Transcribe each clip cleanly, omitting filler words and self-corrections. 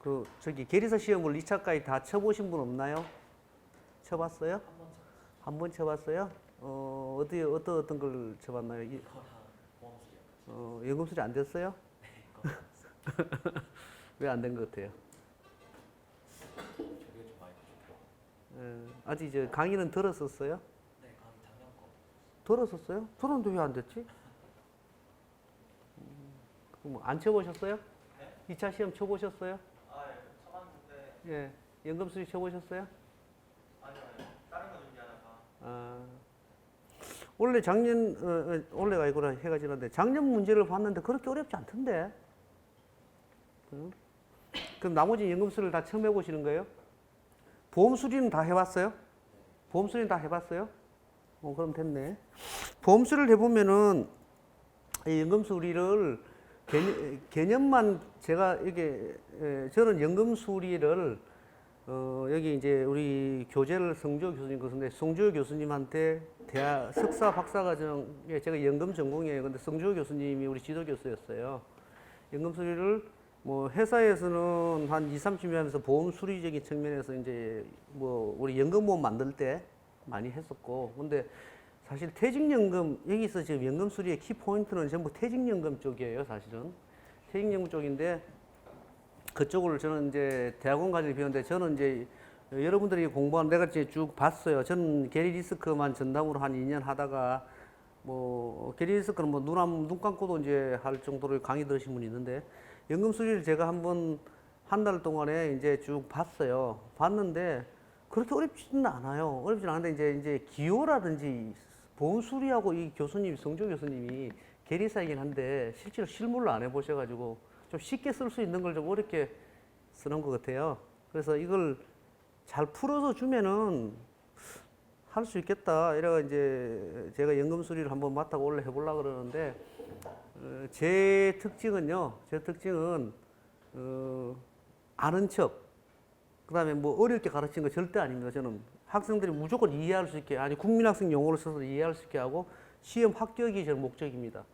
그 저기 계리사 시험을 2차까지 다 쳐보신 분 없나요? 쳐봤어요? 한 번 쳐봤어요? 어떤 걸 쳐봤나요? 그거 다 보험수리요. 연금 수리 안 됐어요? 네, 그거 왜 안 된 것 같아요? 저게 좀 많이 부족해요. 아직 이제 강의는 들었었어요? 네, 그럼 작년 거. 들었었어요? 들었는데 왜 안 됐지? 그럼 안 쳐보셨어요? 네? 2차 시험 쳐보셨어요? 아, 예, 쳐봤는데 예. 연금 수리 쳐보셨어요? 아니요, 다른 거 준비하다가 아, 원래 올해가 아니구나, 해가 지났는데, 작년 문제를 봤는데 그렇게 어렵지 않던데? 그럼 나머지 연금 수리를 다 처음 해보시는 거예요? 보험 수리는 다 해봤어요? 보험 수리는 다 해봤어요? 그럼 됐네. 보험 수리를 해보면은, 이 연금 수리를 개념만 제가 이게 저는 연금 수리를 여기 이제 우리 교재를 성주호 교수님 그런데 성주호 교수님한테 대학 석사 박사 과정에 제가 연금 전공이에요. 근데 성주호 교수님이 우리 지도 교수였어요. 연금 수리를 뭐 회사에서는 한 20, 30년 하면서 보험 수리적인 측면에서 이제 뭐 우리 연금보험 만들 때 많이 했었고 근데 사실 퇴직연금 여기서 지금 연금 수리의 키 포인트는 전부 퇴직연금 쪽이에요. 사실은 퇴직연금 쪽인데 그쪽을 저는 이제 대학원 과정에 배웠는데 저는 이제 여러분들이 공부한 내가 이제 쭉 봤어요. 저는 게리 리스크만 전담으로 한 2년 하다가 뭐 게리 리스크는 뭐 눈 감고도 이제 할 정도로 강의 들으신 분이 있는데 연금 수리를 제가 한번 한 달 동안에 이제 쭉 봤어요. 봤는데 그렇게 어렵지는 않아요. 어렵지는 않은데 이제 기호라든지 보험 수리하고 이 교수님 성조 교수님이 계리사이긴 한데 실제로 실물로 안 해보셔가지고 좀 쉽게 쓸 수 있는 걸 좀 어렵게 쓰는 것 같아요. 그래서 이걸 잘 풀어서 주면은 할 수 있겠다. 이래가 이제 제가 연금 수리를 한번 맡아고 원래 해보려고 그러는데 제 특징은요. 제 특징은 아는 척. 그다음에 뭐 어렵게 가르치는 거 절대 아닙니다. 저는 학생들이 무조건 이해할 수 있게 아니 국민학생 용어를 써서 이해할 수 있게 하고 시험 합격이 제 목적입니다.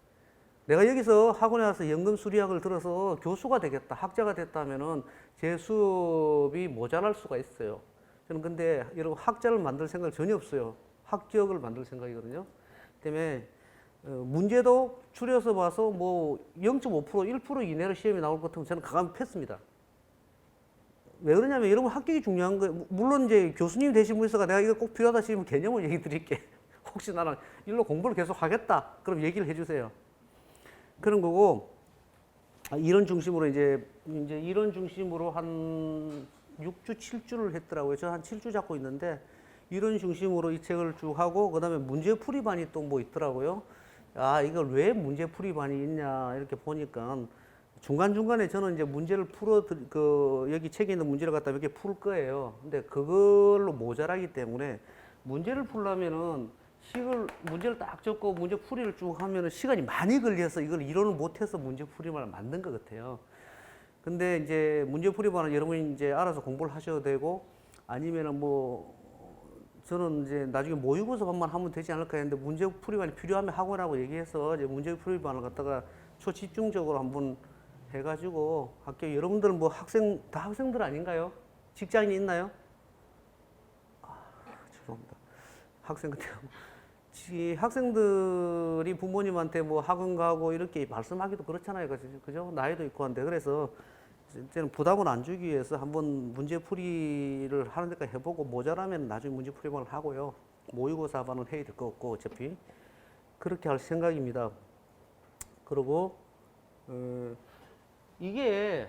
내가 여기서 학원에 와서 연금 수리학을 들어서 교수가 되겠다, 학자가 됐다면은 제 수업이 모자랄 수가 있어요. 저는 근데 여러분 학자를 만들 생각 전혀 없어요. 합격을 만들 생각이거든요. 때문에 문제도 추려서 봐서 뭐 0.5%, 1% 이내로 시험이 나올 것 같으면 저는 가감 패스입니다. 왜 그러냐면 여러분 합격이 중요한 거예요. 물론 이제 교수님 되신 분이서가 내가 이거 꼭 필요하다 싶으면 개념을 얘기 드릴게. 혹시 나는 일로 공부를 계속 하겠다. 그럼 얘기를 해주세요. 그런 거고 이런 중심으로 이제 이런 중심으로 한 6주, 7주를 했더라고요. 저 한 7주 잡고 있는데 이런 중심으로 이 책을 쭉 하고 그다음에 문제풀이반이 또 뭐 있더라고요. 아, 이걸 왜 문제풀이반이 있냐 이렇게 보니까 중간중간에 저는 이제 문제를 여기 책에 있는 문제를 갖다 몇 개 풀 거예요. 근데 그걸로 모자라기 때문에 문제를 풀려면은 문제를 딱 적고 문제 풀이를 쭉 하면은 시간이 많이 걸려서 이걸 이론을 못해서 문제 풀이만을 만든 것 같아요. 근데 이제 문제 풀이만은 여러분이 이제 알아서 공부를 하셔도 되고 아니면은 뭐 저는 이제 나중에 모의고사반만 하면 되지 않을까 했는데 문제 풀이반이 필요하면 학원하고 얘기해서 이제 문제 풀이반을 갖다가 초집중적으로 한번 해가지고 학교 여러분들은 뭐 다 학생들 아닌가요? 직장인이 있나요? 죄송합니다. 학생 같아요. 학생들이 부모님한테 뭐 학원 가고 이렇게 말씀하기도 그렇잖아요. 그죠? 나이도 있고 한데. 그래서 저는 부담을 안 주기 위해서 한번 문제풀이를 하는 데까지 해보고 모자라면 나중에 문제풀이반을 하고요. 모의고사반은 해야 될 것 같고 어차피. 그렇게 할 생각입니다. 그리고 이게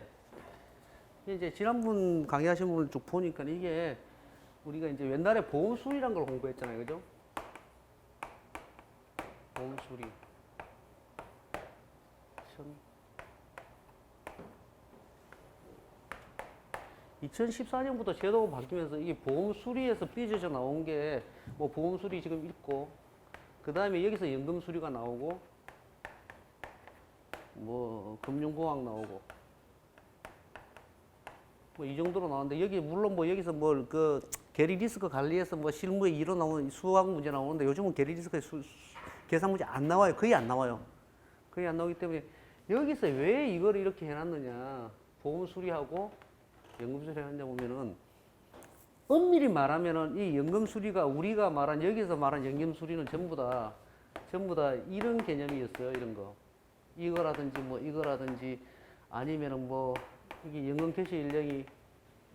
이제 지난번 강의하신 분을 쭉 보니까 이게 우리가 이제 옛날에 보험 수리란 걸 공부했잖아요. 그죠? 보험 수리. 2014년부터 제도가 바뀌면서 이게 보험 수리에서 삐져져 나온 게 뭐 보험 수리 지금 있고 그 다음에 여기서 연금 수리가 나오고 뭐 금융공학 나오고 뭐 이 정도로 나오는데 여기 물론 뭐 여기서 뭘 그 계리 리스크 관리에서 뭐 실무에 이로 나오는 수학 문제 나오는데 요즘은 계리 리스크 계산 문제 안 나와요. 거의 안 나와요. 거의 안 나오기 때문에 여기서 왜 이걸 이렇게 해놨느냐 보험 수리하고 연금 수리 하냐 보면은 엄밀히 말하면은 이 연금 수리가 우리가 말한 여기서 말한 연금 수리는 전부 다 이런 개념이었어요. 이런 거. 이거라든지 뭐 이거라든지 아니면은 뭐 이게 연금 개시 연령이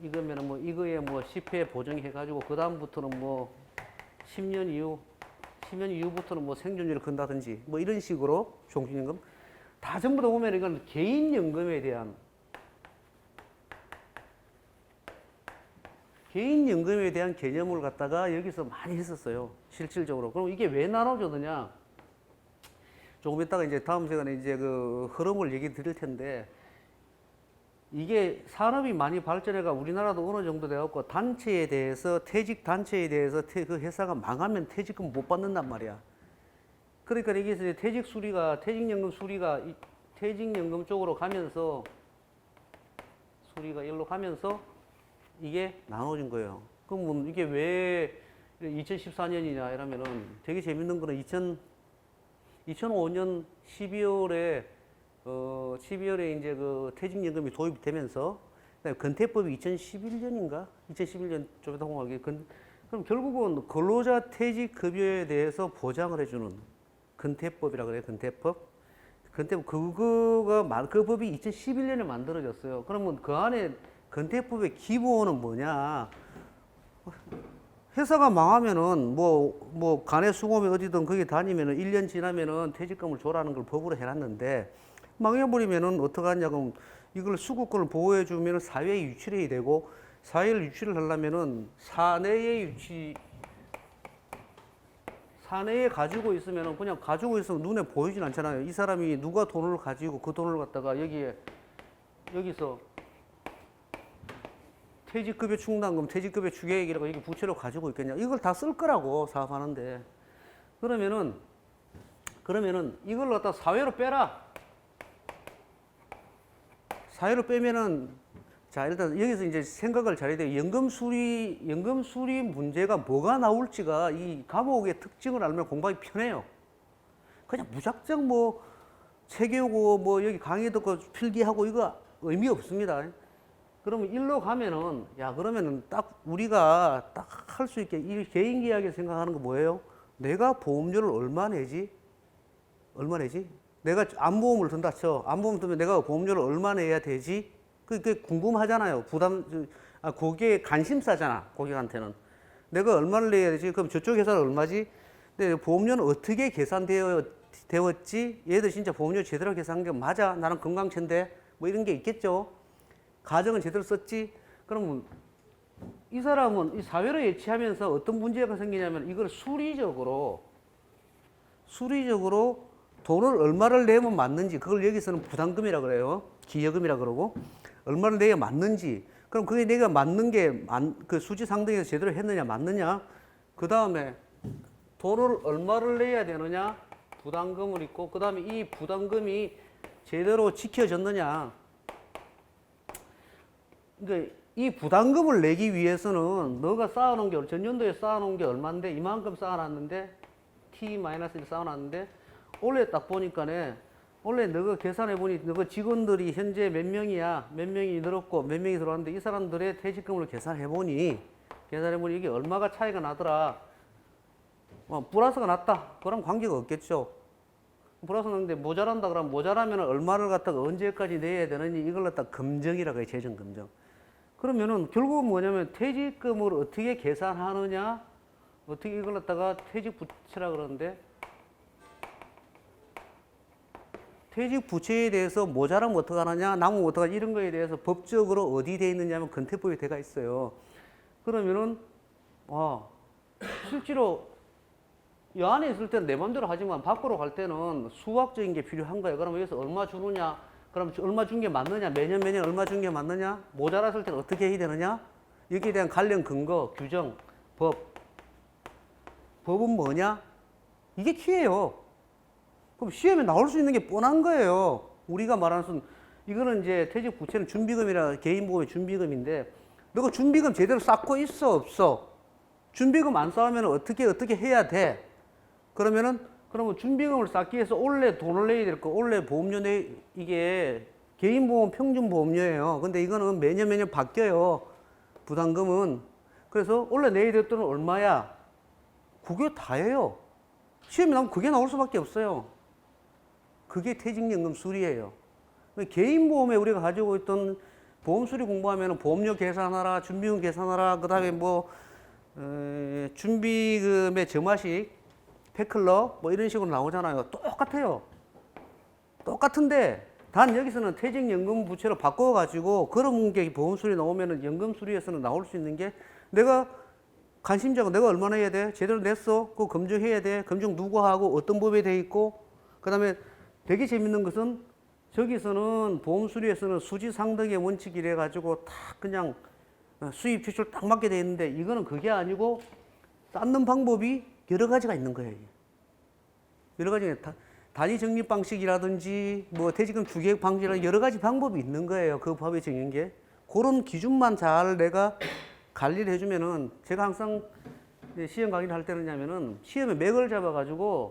이거면은 뭐 이거에 뭐 10회 보정해 가지고 그 다음부터는 뭐 10년 이후부터는 뭐 생존율을 건다든지 뭐 이런 식으로 종신연금 다 전부 다 보면 이건 개인연금에 대한 개념을 갖다가 여기서 많이 했었어요. 실질적으로. 그럼 이게 왜 나눠주느냐? 조금 이따가 이제 다음 시간에 이제 그 흐름을 얘기 드릴 텐데 이게 산업이 많이 발전해가 우리나라도 어느 정도 돼갖고 단체에 대해서 퇴직 단체에 대해서 그 회사가 망하면 퇴직금 못 받는단 말이야. 그러니까 여기서 이제 퇴직연금 수리가 퇴직연금 쪽으로 가면서 수리가 일로 가면서 이게 나눠진 거예요. 그럼 이게 왜 2014년이냐 이러면은 되게 재밌는 거는 2005년 12월에 이제 그 퇴직연금이 도입되면서 그다음에 건태법이 2011년인가? 2011년 좀 더 공하게 그럼 결국은 근로자 퇴직급여에 대해서 보장을 해주는 건태법이라 그래요. 건태법 그거가 그 법이 2011년에 만들어졌어요. 그러면 그 안에 건태법의 기본은 뭐냐? 회사가 망하면은 뭐 간에 수공업에 어디든 거기 다니면은 1년 지나면은 퇴직금을 줘라는 걸 법으로 해놨는데 망해버리면은 어떡하냐? 그럼 이걸 수급권을 보호해주면은 사회에 유치해야 되고 사회를 유치를 하려면은 사내에 가지고 있으면은 그냥 가지고 있으면 눈에 보이진 않잖아요. 이 사람이 누가 돈을 가지고 그 돈을 갖다가 여기서 퇴직급여 충당금, 퇴직급여 추계액이라고 여기 부채로 가지고 있겠냐? 이걸 다 쓸 거라고 사업하는데 그러면은 이걸 갖다 사회로 빼라. 사회로 빼면은 자 일단 여기서 이제 생각을 잘해야 돼요. 연금 수리 문제가 뭐가 나올지가 이 과목의 특징을 알면 공부하기 편해요. 그냥 무작정 뭐 책 외우고 뭐 여기 강의 듣고 필기하고 이거 의미 없습니다. 그러면 일로 가면은 그러면은 딱 우리가 딱 할 수 있게 이 개인 계약에 생각하는 거 뭐예요? 내가 보험료를 얼마 내지? 내가 안보험을 든다 쳐. 안보험 들면 내가 보험료를 얼마 내야 되지? 그게 궁금하잖아요. 그게 관심사잖아. 고객한테는. 내가 얼마를 내야 되지? 그럼 저쪽 회사는 얼마지? 근데 보험료는 어떻게 계산되었지? 얘들 진짜 보험료 제대로 계산한 게 맞아? 나는 건강체인데? 뭐 이런 게 있겠죠. 가정은 제대로 썼지? 그러면 이 사람은 이 사회로 예치하면서 어떤 문제가 생기냐면 이걸 수리적으로 돈을 얼마를 내면 맞는지 그걸 여기서는 부담금이라 그래요. 기여금이라 그러고 얼마를 내야 맞는지 그럼 그게 내가 맞는 게 그 수지 상등에서 제대로 했느냐 맞느냐 그 다음에 돈을 얼마를 내야 되느냐 부담금을 있고 그 다음에 이 부담금이 제대로 지켜졌느냐 그러니까 이 부담금을 내기 위해서는 너가 쌓아놓은 게 전년도에 쌓아놓은 게 얼마인데 이만큼 쌓아놨는데 T-1 쌓아놨는데 올해 딱 보니까네 원래 너가 계산해보니 너가 직원들이 현재 몇 명이야 몇 명이 늘었고 몇 명이 들어왔는데 이 사람들의 퇴직금을 계산해보니 이게 얼마가 차이가 나더라 플러스가 났다 그럼 관계가 없겠죠. 플러스 났는데 모자란다 그러면 모자라면 얼마를 갖다가 언제까지 내야 되느니 이걸 갖다 검정이라고 해요. 재정검정. 그러면은 결국은 뭐냐면 퇴직금을 어떻게 계산하느냐 어떻게 이걸 갖다가 퇴직부채라 그러는데 퇴직부채에 대해서 모자라면 어떡하느냐 남으면 어떡하냐 이런 거에 대해서 법적으로 어디 돼 있느냐 하면 건태법에 돼가 있어요. 그러면은 실제로 이 안에 있을 때는 내 맘대로 하지만 밖으로 갈 때는 수학적인 게 필요한 거예요. 그러면 여기서 얼마 주느냐 그럼 얼마 준 게 맞느냐 매년 얼마 준 게 맞느냐 모자랐을 때는 어떻게 해야 되느냐 여기에 대한 관련 근거 규정 법은 뭐냐 이게 키예요. 그럼 시험에 나올 수 있는 게 뻔한 거예요. 우리가 말하는 이거는 이제 퇴직 부채는 준비금이라 개인보험의 준비금인데 너가 준비금 제대로 쌓고 있어 없어? 준비금 안 쌓으면 어떻게 해야 돼? 그러면 준비금을 쌓기 위해서 올해 돈을 내야 될 거, 올해 보험료 이게 개인보험 평균보험료예요. 근데 이거는 매년 바뀌어요. 부담금은. 그래서 원래 내야 될 돈은 얼마야? 그게 다예요. 시험에 나오면 그게 나올 수밖에 없어요. 그게 퇴직연금 수리예요. 개인보험에 우리가 가지고 있던 보험 수리 공부하면 보험료 계산하라, 준비금 계산하라, 그 다음에 뭐, 준비금의 점화식, 팩클럽, 뭐 이런 식으로 나오잖아요. 똑같아요. 똑같은데, 단 여기서는 퇴직연금 부채로 바꿔가지고 그런 게 보험 수리 나오면은 연금 수리에서는 나올 수 있는 게 내가 관심자가 내가 얼마나 해야 돼? 제대로 냈어? 그거 검증해야 돼? 검증 누구 하고 어떤 법에 돼 있고? 그 다음에 되게 재밌는 것은 저기서는 보험 수리에서는 수지상등의 원칙이래 가지고 다 그냥 수입 지출 딱 맞게 돼 있는데 이거는 그게 아니고 쌓는 방법이 여러 가지가 있는 거예요. 여러 가지 단위 적립 방식이라든지 뭐 퇴직금 주계획 방식이라든지 여러 가지 방법이 있는 거예요. 그 법에 정한 게. 그런 기준만 잘 내가 관리를 해주면은 제가 항상 시험 강의를 할 때는 뭐냐면은 시험에 맥을 잡아가지고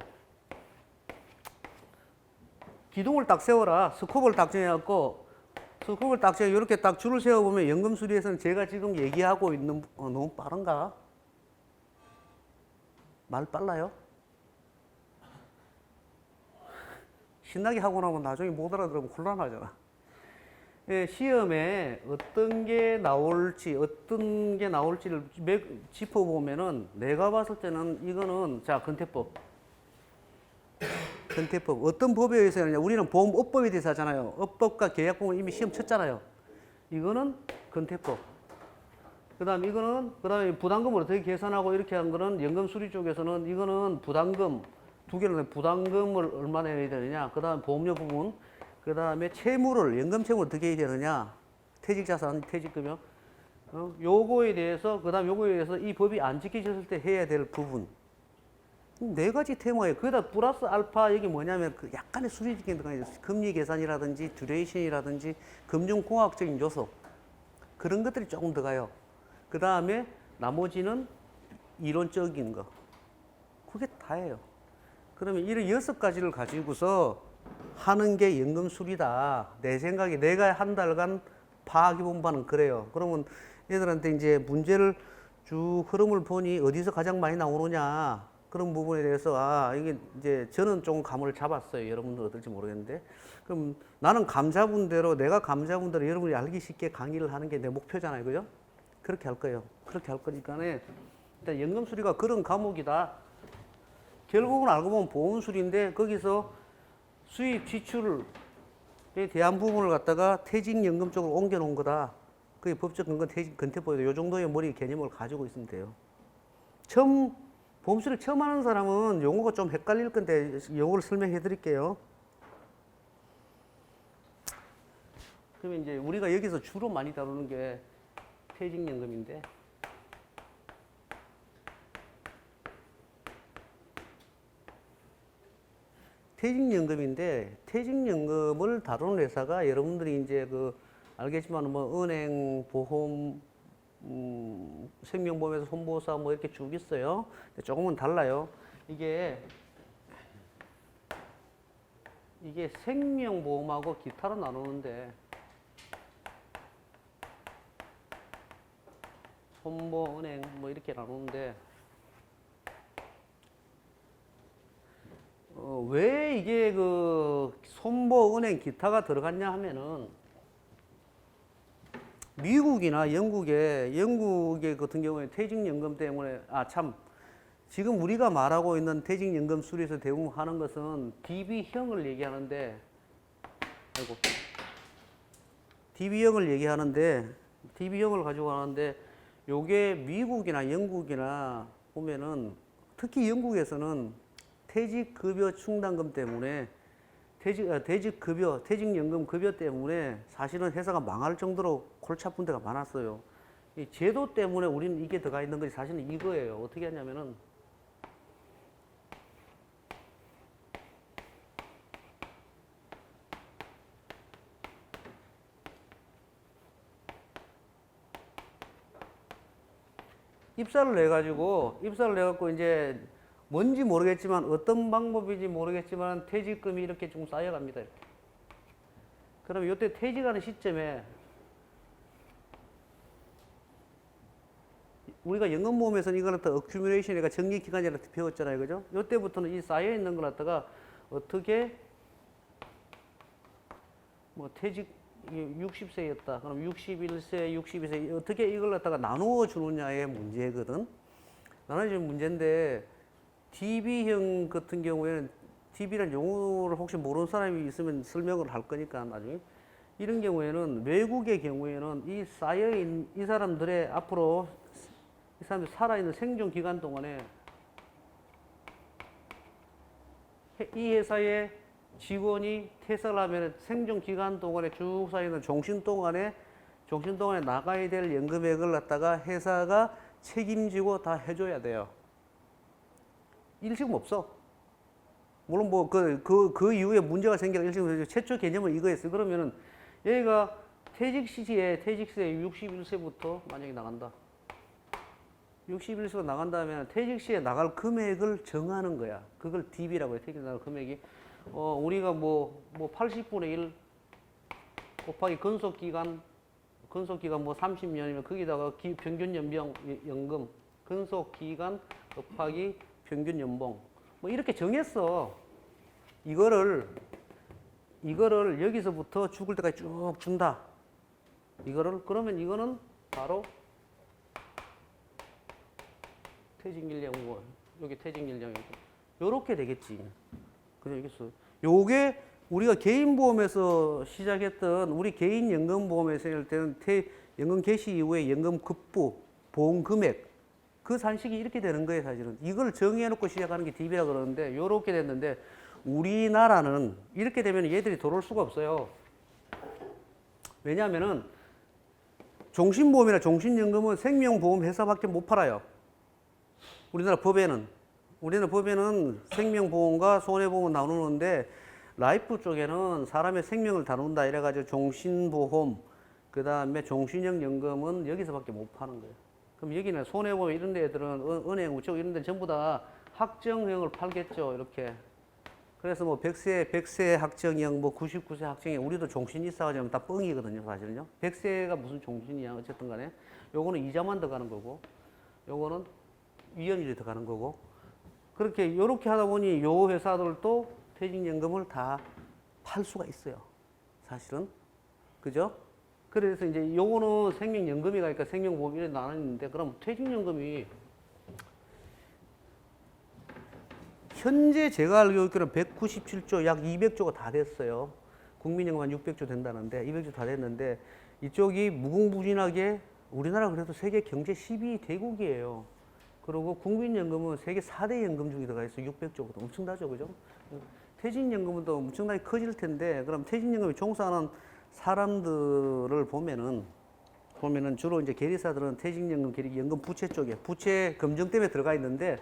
기둥을 딱 세워라. 스코프를 딱 정해갖고 스코프를 딱 세워 이렇게 딱 줄을 세워보면 연금 수리에서는 제가 지금 얘기하고 있는 너무 빠른가? 말 빨라요? 신나게 하고 나면 나중에 못 알아들으면 곤란하잖아. 예, 시험에 어떤 게 나올지를 짚어보면은 내가 봤을 때는 이거는 자, 근태법. 어떤 법에 의해서 하느냐. 우리는 보험업법에 대해서 하잖아요. 업법과 계약법은 이미 시험 쳤잖아요. 이거는 근태법. 그 다음에 부담금을 어떻게 계산하고 이렇게 한 거는 연금 수리 쪽에서는 이거는 부담금, 두 개를 부담금을 얼마나 내야 되느냐. 그 다음 보험료 부분. 그 다음에 채무를, 연금 채무를 어떻게 해야 되느냐. 퇴직자산, 퇴직금요. 요거에 대해서, 그 다음 요거에 대해서 이 법이 안 지켜졌을 때 해야 될 부분. 네 가지 테마예요. 거기다 플러스 알파 여기 뭐냐면 그 약간의 수리적인 금리 계산이라든지 듀레이션이라든지 금융공학적인 요소. 그런 것들이 조금 들어가요. 그 다음에 나머지는 이론적인 거. 그게 다예요. 그러면 이런 6가지를 가지고서 하는 게 연금 수리다. 내 생각에 내가 한 달간 파악해 본 바는 그래요. 그러면 얘들한테 이제 문제를 쭉 흐름을 보니 어디서 가장 많이 나오느냐. 그런 부분에 대해서 이게 이제 저는 좀 감을 잡았어요. 여러분들 어떨지 모르겠는데. 그럼 나는 감 잡은 대로 내가 감 잡은 대로 여러분이 알기 쉽게 강의를 하는 게 내 목표잖아요. 그죠? 그렇게 할 거예요. 그렇게 할 거니까는 일단 연금 수리가 그런 과목이다. 결국은 알고 보면 보험 수리인데 거기서 수입 지출에 대한 부분을 갖다가 퇴직연금 쪽으로 옮겨 놓은 거다. 그게 법적 근거 근태법이다. 요 정도의 머리 개념을 가지고 있으면 돼요. 보험 수리 처음 하는 사람은 용어가 좀 헷갈릴 건데 용어를 설명해 드릴게요. 그러면 이제 우리가 여기서 주로 많이 다루는 게 퇴직연금인데 퇴직연금을 다루는 회사가 여러분들이 이제 알겠지만 뭐 은행, 보험, 생명보험에서 손보호사 뭐 이렇게 쭉 있어요. 근데 조금은 달라요. 이게 생명보험하고 기타로 나누는데 손보, 은행 뭐 이렇게 나누는데 왜 이게 손보, 은행, 기타가 들어갔냐 하면은 미국이나 영국의 같은 경우에 퇴직연금 때문에 지금 우리가 말하고 있는 퇴직연금 수리에서 대부분 하는 것은 DB형을 얘기하는데 DB형을 가지고 하는데 요게 미국이나 영국이나 보면은 특히 영국에서는 퇴직급여 충당금 때문에 퇴직연금 급여 때문에 사실은 회사가 망할 정도로 골치 아픈 데가 많았어요. 이 제도 때문에 우리는 이게 들어가 있는 것이 사실은 이거예요. 어떻게 하냐면은 입사를 해갖고 이제 뭔지 모르겠지만 어떤 방법인지 모르겠지만 퇴직금이 이렇게 좀 쌓여갑니다. 그러면 이때 퇴직하는 시점에 우리가 연금보험에서는 이걸 갖다 어큐뮬레이션이니까 정리기간이라 배웠잖아요. 그죠? 이때부터는 이 쌓여있는 걸 갖다가 어떻게 뭐 퇴직 60세였다. 그럼 61세, 62세 어떻게 이걸 갖다가 나누어 주느냐의 문제거든. 나눠주는 문제인데 DB형 같은 경우에는 DB라는 용어를 혹시 모르는 사람이 있으면 설명을 할 거니까 나중에 이런 경우에는 외국의 경우에는 이 쌓여있는 이 사람들의 앞으로 이 사람들 살아있는 생존 기간 동안에 이 회사의 직원이 퇴사를 하면 생존 기간 동안에 쭉 쌓여있는 종신 동안에 나가야 될 연금액을 갖다가 회사가 책임지고 다 해줘야 돼요. 일시금 없어. 물론 뭐 그 이후에 문제가 생겨서 일시금 최초 개념은 이거였어요. 그러면은 얘가 퇴직 시기에 퇴직세 61세부터 만약에 나간다. 61세가 나간 다음에 퇴직 시에 나갈 금액을 정하는 거야. 그걸 DB라고 해. 퇴직 나갈 금액이. 우리가 뭐 80분의 1 곱하기 근속기간 뭐 30년이면 거기다가 평균 연금, 근속기간 곱하기 평균 연봉. 뭐 이렇게 정했어. 이거를 여기서부터 죽을 때까지 쭉 준다. 그러면 이거는 바로 퇴직연령, 여기 퇴직연령이고, 요렇게 되겠지. 그죠? 알겠어. 요게 우리가 개인보험에서 시작했던 우리 개인연금보험에서 할 때는 연금 개시 이후에 연금 급부, 보험 금액, 그 산식이 이렇게 되는 거예요, 사실은. 이걸 정해놓고 시작하는 게 DB라 그러는데, 요렇게 됐는데, 우리나라는 이렇게 되면 얘들이 들어올 수가 없어요. 왜냐하면은, 종신보험이나 종신연금은 생명보험 회사밖에 못 팔아요. 우리나라 법에는 생명보험과 손해보험은 나누는데 라이프 쪽에는 사람의 생명을 다룬다 이래가지고 종신보험 그 다음에 종신형 연금은 여기서밖에 못 파는 거예요. 그럼 여기는 손해보험 이런 데들은 은행, 우체국 이런 데 전부 다 확정형을 팔겠죠. 이렇게. 그래서 뭐 100세 확정형, 뭐 99세 확정형, 우리도 종신이 있어가지고 다 뻥이거든요, 사실은요. 100세가 무슨 종신이야, 어쨌든 간에. 요거는 이자만 더 가는 거고, 요거는 위험률이 더 가는 거고. 그렇게, 요렇게 하다 보니 요 회사들도 퇴직연금을 다 팔 수가 있어요. 사실은. 그죠? 그래서 이제 요거는 생명연금이 가니까 생명보험 이렇게 나눴는데, 그럼 퇴직연금이 현재 제가 알기로 197조, 약 200조가 다 됐어요. 국민연금 한 600조 된다는데, 200조 다 됐는데, 이쪽이 무궁무진하게 우리나라 그래도 세계 경제 12위 대국이에요. 그리고 국민연금은 세계 4대 연금 중에 들어가 있어요. 600조거든. 엄청나죠, 그죠? 퇴직연금은 또 엄청나게 커질 텐데, 그럼 퇴직연금에 종사하는 사람들을 보면은 주로 이제 계리사들은 퇴직연금, 연금 부채 쪽에, 부채 검증 때문에 들어가 있는데,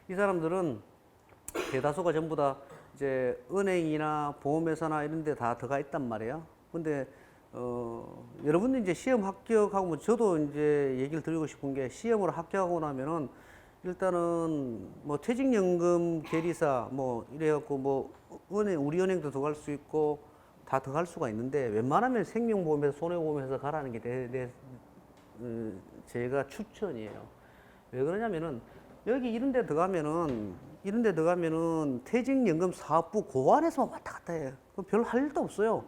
이 사람들은 대다수가 전부 다 이제 은행이나 보험회사나 이런 데 다 들어가 있단 말이에요. 근데, 여러분들 이제 시험 합격하고, 뭐 저도 이제 얘기를 드리고 싶은 게 시험으로 합격하고 나면은 일단은 뭐 퇴직연금 계리사 뭐 이래갖고 뭐 은행, 우리 은행도 들어갈 수 있고 다 들어갈 수가 있는데 웬만하면 생명보험에서 손해보험에서 가라는 게 제가 추천이에요. 왜 그러냐면은 여기 이런 데 들어가면은 퇴직연금 사업부 고안에서만 왔다 갔다 해요. 별 할 일도 없어요.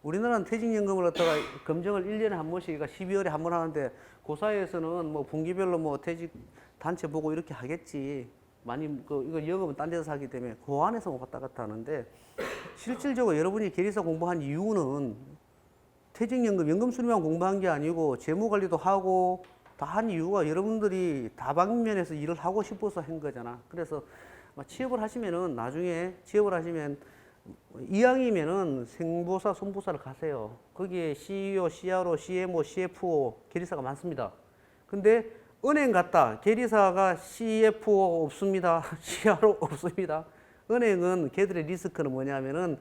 우리나라는 퇴직연금을 갖다가 검증을 1년에 한 번씩, 그러니까 12월에 한 번 하는데, 그 사이에서는 뭐 분기별로 뭐 퇴직 단체 보고 이렇게 하겠지. 많이, 이거 영업은 딴 데서 하기 때문에 그 안에서 왔다 갔다 하는데, 실질적으로 여러분이 계리사 공부한 이유는 퇴직연금, 연금수리만 공부한 게 아니고, 재무관리도 하고, 다 한 이유가 여러분들이 다방면에서 일을 하고 싶어서 한 거잖아. 그래서 취업을 하시면은, 나중에 취업을 하시면, 이왕이면은 생보사, 손보사를 가세요. 거기에 CEO, CRO, CMO, CFO, 계리사가 많습니다. 근데 은행 갔다, 계리사가 CFO 없습니다. CRO 없습니다. 은행은 걔들의 리스크는 뭐냐면은,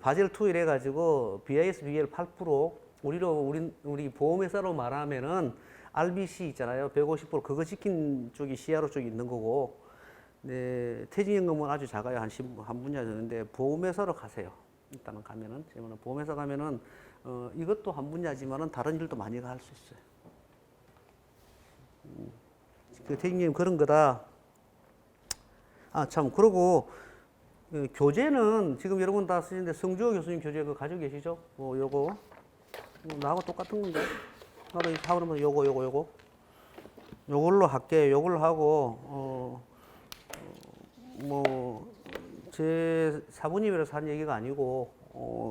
바젤 2 이래가지고, BIS, BL 8%, 우리 보험회사로 말하면은, RBC 있잖아요. 150% 그거 지킨 쪽이 CRO 쪽이 있는 거고, 네, 퇴직연금은 아주 작아요. 한 분야 되는데 보험회사로 가세요. 일단은 가면은 제가 보험회사 가면은 이것도 한 분야지만은 다른 일도 많이 할 수 있어요. 그 대리님 그런 거다. 아 참 그러고 교재는 지금 여러분 다 쓰시는데 성주호 교수님 교재 그거 가지고 계시죠? 뭐 요거 나하고 똑같은 건데 나도 하면 요거 요걸로 할게. 요걸로 하고 뭐 제 사부님이라서 한 얘기가 아니고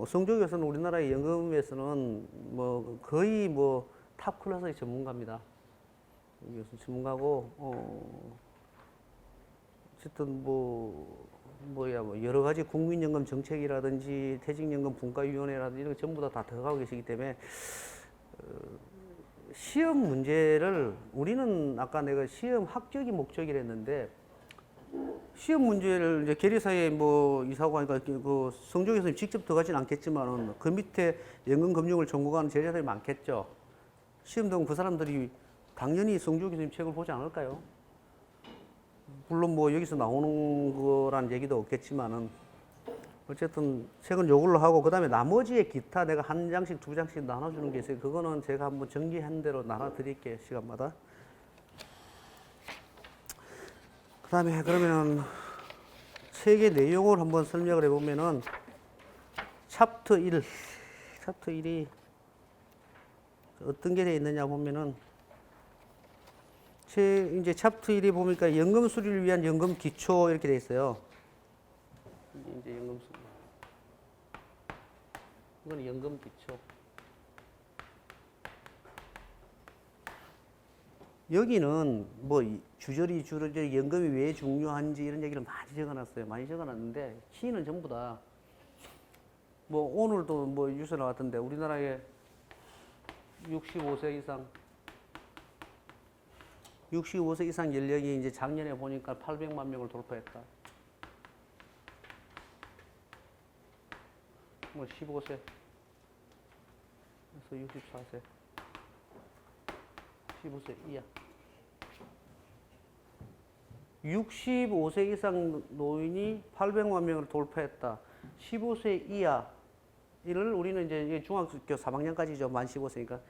성주호 교수는 우리나라의 연금에서는 뭐 거의 뭐 탑 클래스의 전문가입니다. 교수 전문가고 어쨌든 뭐 여러 가지 국민연금 정책이라든지 퇴직연금 분과위원회라든지 이런 거 전부 다 들어가고 계시기 때문에 시험 문제를 우리는 아까 내가 시험 합격이 목적이라 했는데 시험 문제를 이제 계리사에 뭐 이사고 하니까 그 성조 교수님 직접 들어가진 않겠지만은 그 밑에 연금금융을 전공하는 제자들이 많겠죠. 시험 들어오면 그 사람들이 당연히 성조 교수님 책을 보지 않을까요? 물론 뭐 여기서 나오는 거란 얘기도 없겠지만은 어쨌든 책은 요걸로 하고 그다음에 나머지의 기타 내가 한 장씩 두 장씩 나눠주는 게 있어요. 그거는 제가 한번 정리한 대로 나눠드릴게요. 시간마다. 그다음에 그러면은 책의 내용을 한번 설명을 해보면은 챕터 1이 어떤 게 되어 있느냐 보면은 이제 챕터 1이 보니까 연금 수리를 위한 연금 기초 이렇게 되어 있어요. 이제 연금 수리. 이건 연금 기초. 여기는 뭐 주저리 연금이 왜 중요한지 이런 얘기를 많이 적어놨어요. 많이 적어놨는데 키는 전부 다 뭐 오늘도 뭐 뉴스 나왔던데 우리나라에 65세 이상 연령이 이제 작년에 보니까 800만 명을 돌파했다. 뭐 15세, 그래서 64세, 15세 이하. 65세 이상 노인이 800만 명을 돌파했다. 15세 이하를 우리는 이제 중학교 3학년까지죠. 만 15세니까.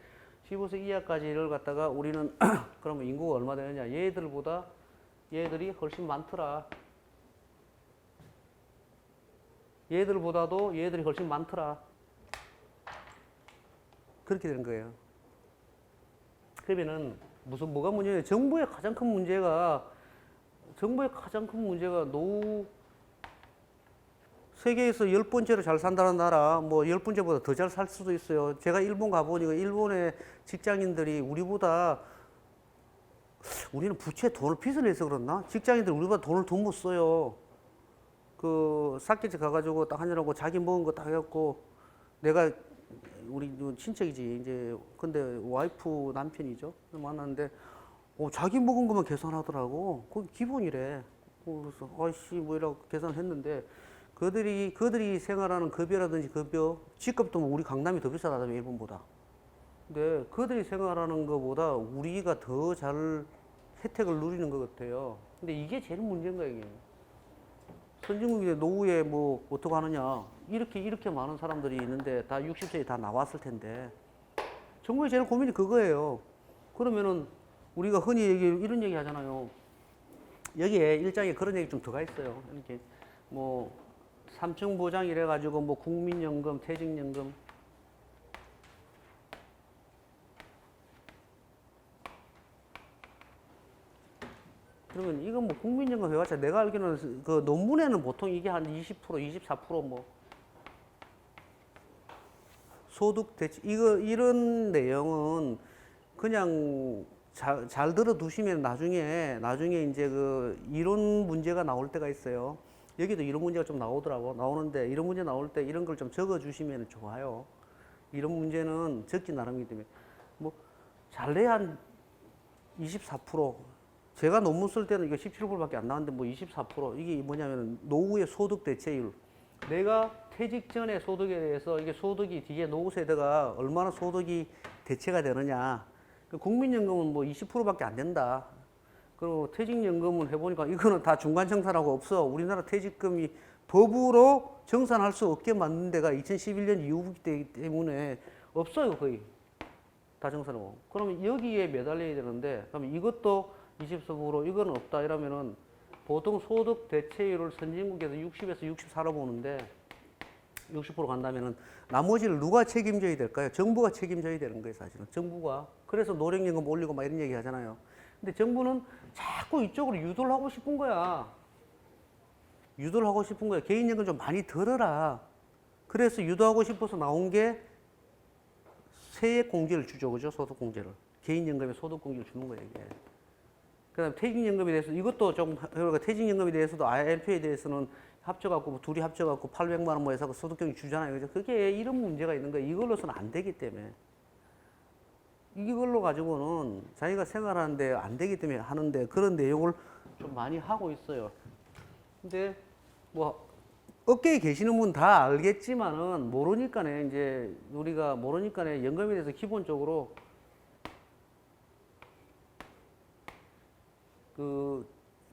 15세 이하까지를 갖다가 우리는 그러면 인구가 얼마 되느냐. 얘들이 훨씬 많더라. 얘들보다도 얘들이 훨씬 많더라. 그렇게 되는 거예요. 그러면은 뭐가 문제냐. 정부의 가장 큰 문제가 노후 세계에서 10번째로 잘 산다는 나라, 뭐 10번째보다 더 잘 살 수도 있어요. 제가 일본 가보니까 일본의 직장인들이 우리는 부채 빚을 내서 그렇나? 직장인들 우리보다 돈을 더 못 써요. 그 사케지 가가지고 딱 한잔하고 자기 먹은 거 딱 해갖고 내가 우리 친척이지 이제 근데 와이프 남편이죠 만났는데 자기 먹은 것만 계산하더라고. 그게 기본이래. 그래서 아이씨 뭐 이라고 계산을 했는데 그들이 생활하는 급여라든지 집값도 뭐 우리 강남이 더 비싸다며 일본보다. 근데 그들이 생활하는 것보다 우리가 더 잘 혜택을 누리는 것 같아요. 근데 이게 제일 문제인 거예요. 이게. 선진국의 노후에 뭐 어떻게 하느냐. 이렇게 많은 사람들이 있는데 다 60세에 다 나왔을 텐데 정부의 제일 고민이 그거예요. 그러면은 우리가 흔히 이런 얘기 하잖아요. 여기에 일장에 그런 얘기 좀 들어가 있어요. 이렇게 뭐 3층 보장 이래 가지고 뭐 국민연금, 퇴직연금 그러면 이건 뭐 국민연금 해봤자 내가 알기로는 그 논문에는 보통 이게 한 20%, 24% 소득 대체 이런 내용은 그냥 잘 들어두시면 나중에 이제 그 이론 문제가 나올 때가 있어요. 여기도 이런 문제가 좀 나오는데 이런 문제 나올 때 이런 걸 좀 적어주시면 좋아요. 이런 문제는 적기 나름이기 때문에 뭐 잘내야 한 24%. 제가 논문 쓸 때는 이거 17%밖에 안 나왔는데 뭐 24% 이게 뭐냐면 노후의 소득 대체율. 내가 퇴직 전의 소득에 대해서 이게 소득이 뒤에 노후 세대가 얼마나 소득이 대체가 되느냐. 국민연금은 뭐 20%밖에 안 된다. 그리고 퇴직연금은 해보니까 이거는 다 중간청산하고 없어. 우리나라 퇴직금이 법으로 정산할 수 없게 만든 데가 2011년 이후이기 때문에 없어요, 거의. 다 정산하고. 그러면 여기에 매달려야 되는데, 그러면 이것도 24%, 이건 없다 이러면은 보통 소득 대체율을 선진국에서 60에서 64로 보는데 60% 간다면은 나머지를 누가 책임져야 될까요? 정부가 책임져야 되는 거예요, 사실은. 정부가. 그래서 노령연금 올리고 막 이런 얘기 하잖아요. 근데 정부는 자꾸 이쪽으로 유도를 하고 싶은 거야. 유도를 하고 싶은 거야. 개인연금 좀 많이 들어라. 그래서 유도하고 싶어서 나온 게 세액공제를 주죠, 그죠? 소득공제를. 개인연금에 소득공제를 주는 거예요, 이게. 그 다음에 퇴직연금에 대해서 이것도 좀, 그러니까 퇴직연금에 대해서도 IMF에 대해서는 합쳐갖고, 둘이 합쳐갖고 800만 원 뭐 해서 소득경이 주잖아요. 그죠? 그게 이런 문제가 있는 거예요. 이걸로서는 안 되기 때문에. 이걸로 가지고는 자기가 생활하는데 안 되기 때문에 하는데 그런 내용을 좀 많이 하고 있어요. 근데 뭐 업계에 계시는 분 다 알겠지만은 모르니까네 이제 우리가 모르니까네 연금에 대해서 기본적으로 그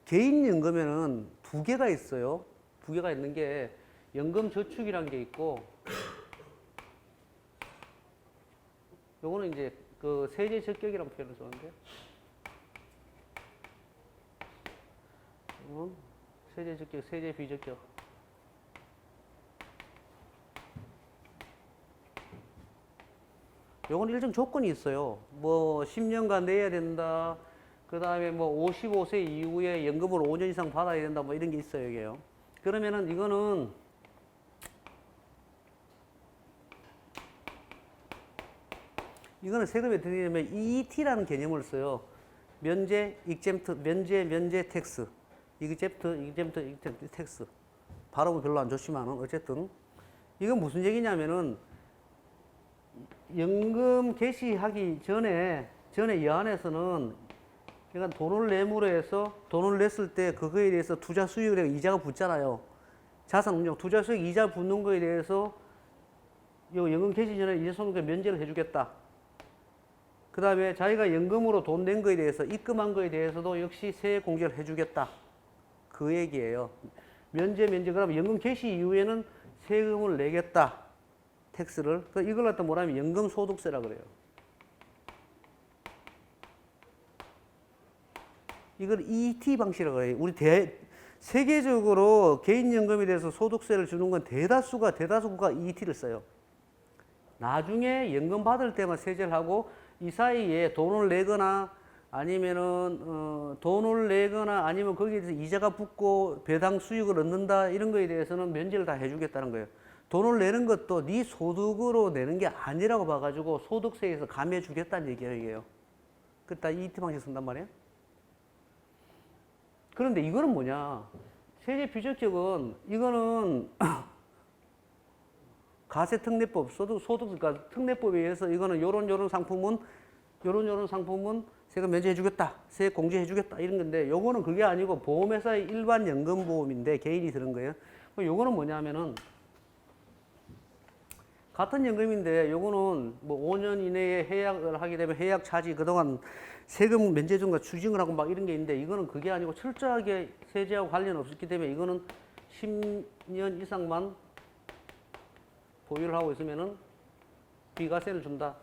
개인 연금에는 두 개가 있어요. 두 개가 있는 게 연금 저축이란 게 있고 요거는 이제 그 세제 적격이라는 표현을 쓰는데 세제 적격, 세제 비적격. 요건 일정 조건이 있어요. 뭐 10년간 내야 된다. 그 다음에 뭐 55세 이후에 연금을 5년 이상 받아야 된다. 뭐 이런 게 있어요, 이게요. 그러면은 이거는 세금에 들이면 EET라는 개념을 써요. 면제, 익잼트, 면제 텍스. 익잼트 텍스. 발음은 별로 안 좋지만은 어쨌든 이건 무슨 얘기냐면은 연금 개시하기 전에 여안에서는 그러니까 돈을 내므로 해서 돈을 냈을 때 그거에 대해서 투자 수익에 이자가 붙잖아요. 자산 운용, 투자 수익 이자 붙는 거에 대해서 요 연금 개시 전에 이자 손익 면제를 해주겠다. 그 다음에 자기가 연금으로 돈 낸 거에 대해서 입금한 거에 대해서도 역시 세액 공제를 해주겠다. 그 얘기예요. 면제. 그러면 연금 개시 이후에는 세금을 내겠다. 텍스를. 이걸 갖다 뭐라면 연금 소득세라 그래요. 이걸 ET 방식이라고 해요. 우리 세계적으로 개인연금에 대해서 소득세를 주는 건 대다수가 ET를 써요. 나중에 연금 받을 때만 세제를 하고 이 사이에 돈을 내거나 아니면 거기에 대해서 이자가 붙고 배당 수익을 얻는다 이런 거에 대해서는 면제를 다 해주겠다는 거예요. 돈을 내는 것도 네 소득으로 내는 게 아니라고 봐가지고 소득세에서 감해 주겠다는 얘기예요. 그 다 ET 방식 쓴단 말이에요. 그런데 이거는 뭐냐? 세제 비적격은 이거는 가세특례법, 소득 특례법에 의해서 이거는 요런 상품은 세금 면제해주겠다, 세액 공제해주겠다 이런 건데 요거는 그게 아니고 보험회사의 일반 연금보험인데 개인이 드는 거예요. 요거는 뭐냐면은 같은 연금인데 요거는 뭐 5년 이내에 해약을 하게 되면 해약 차지 그동안 세금 면제 중과 추징을 하고 막 이런 게 있는데 이거는 그게 아니고 철저하게 세제하고 관련 없었기 때문에 이거는 10년 이상만 보유를 하고 있으면은 비과세를 준다.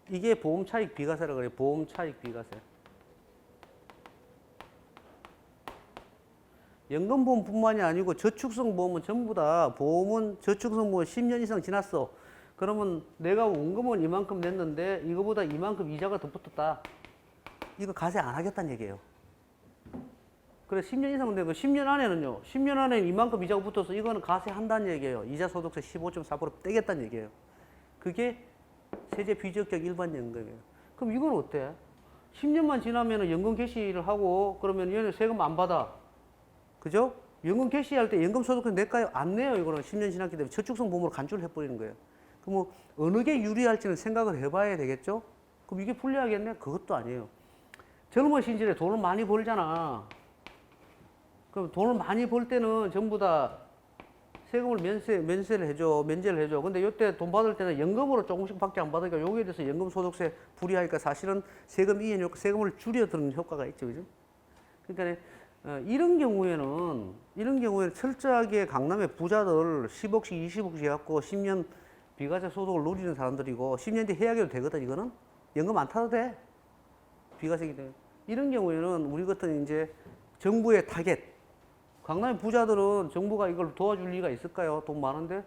이게 보험차익 비과세라고 그래요. 보험차익 비과세. 연금보험뿐만이 아니고 저축성 보험은 전부 다 보험은 저축성 보험 10년 이상 지났어. 그러면 내가 원금은 이만큼 냈는데 이거보다 이만큼 이자가 더 붙었다. 이거 가세 안 하겠다는 얘기예요. 그래 10년 이상 되고 10년 안에는요. 10년 안에는 이만큼 이자가 붙어서 이거는 가세 한다는 얘기예요. 이자 소득세 15.4% 떼겠다는 얘기예요. 그게 세제 비적격 일반 연금이에요. 그럼 이건 어때? 10년만 지나면 연금 개시를 하고 그러면 얘는 세금 안 받아. 그죠? 연금 개시할 때 연금 소득세 낼까요? 안 내요. 이거는 10년 지났기 때문에 저축성 보험으로 간주를 해버리는 거예요. 그럼 뭐 어느 게 유리할지는 생각을 해봐야 되겠죠? 그럼 이게 불리하겠네? 그것도 아니에요. 젊은 시절에 돈을 많이 벌잖아. 그럼 돈을 많이 벌 때는 전부 다 세금을 면제를 해줘. 근데 이때 돈 받을 때는 연금으로 조금씩 밖에 안 받으니까 여기에 대해서 연금 소득세 불이하니까 사실은 세금 이행 효과, 세금을 줄여드는 효과가 있죠. 그죠? 그러니까 이런 경우에는 철저하게 강남의 부자들 10억씩 20억씩 해갖고 10년 비과세 소득을 누리는 사람들이고 10년 뒤에 해약해도 되거든. 이거는 연금 안 타도 돼. 비과세기 때문에. 이런 경우에는 우리 같은 이제 정부의 타겟. 강남의 부자들은 정부가 이걸 도와줄 리가 있을까요? 돈 많은데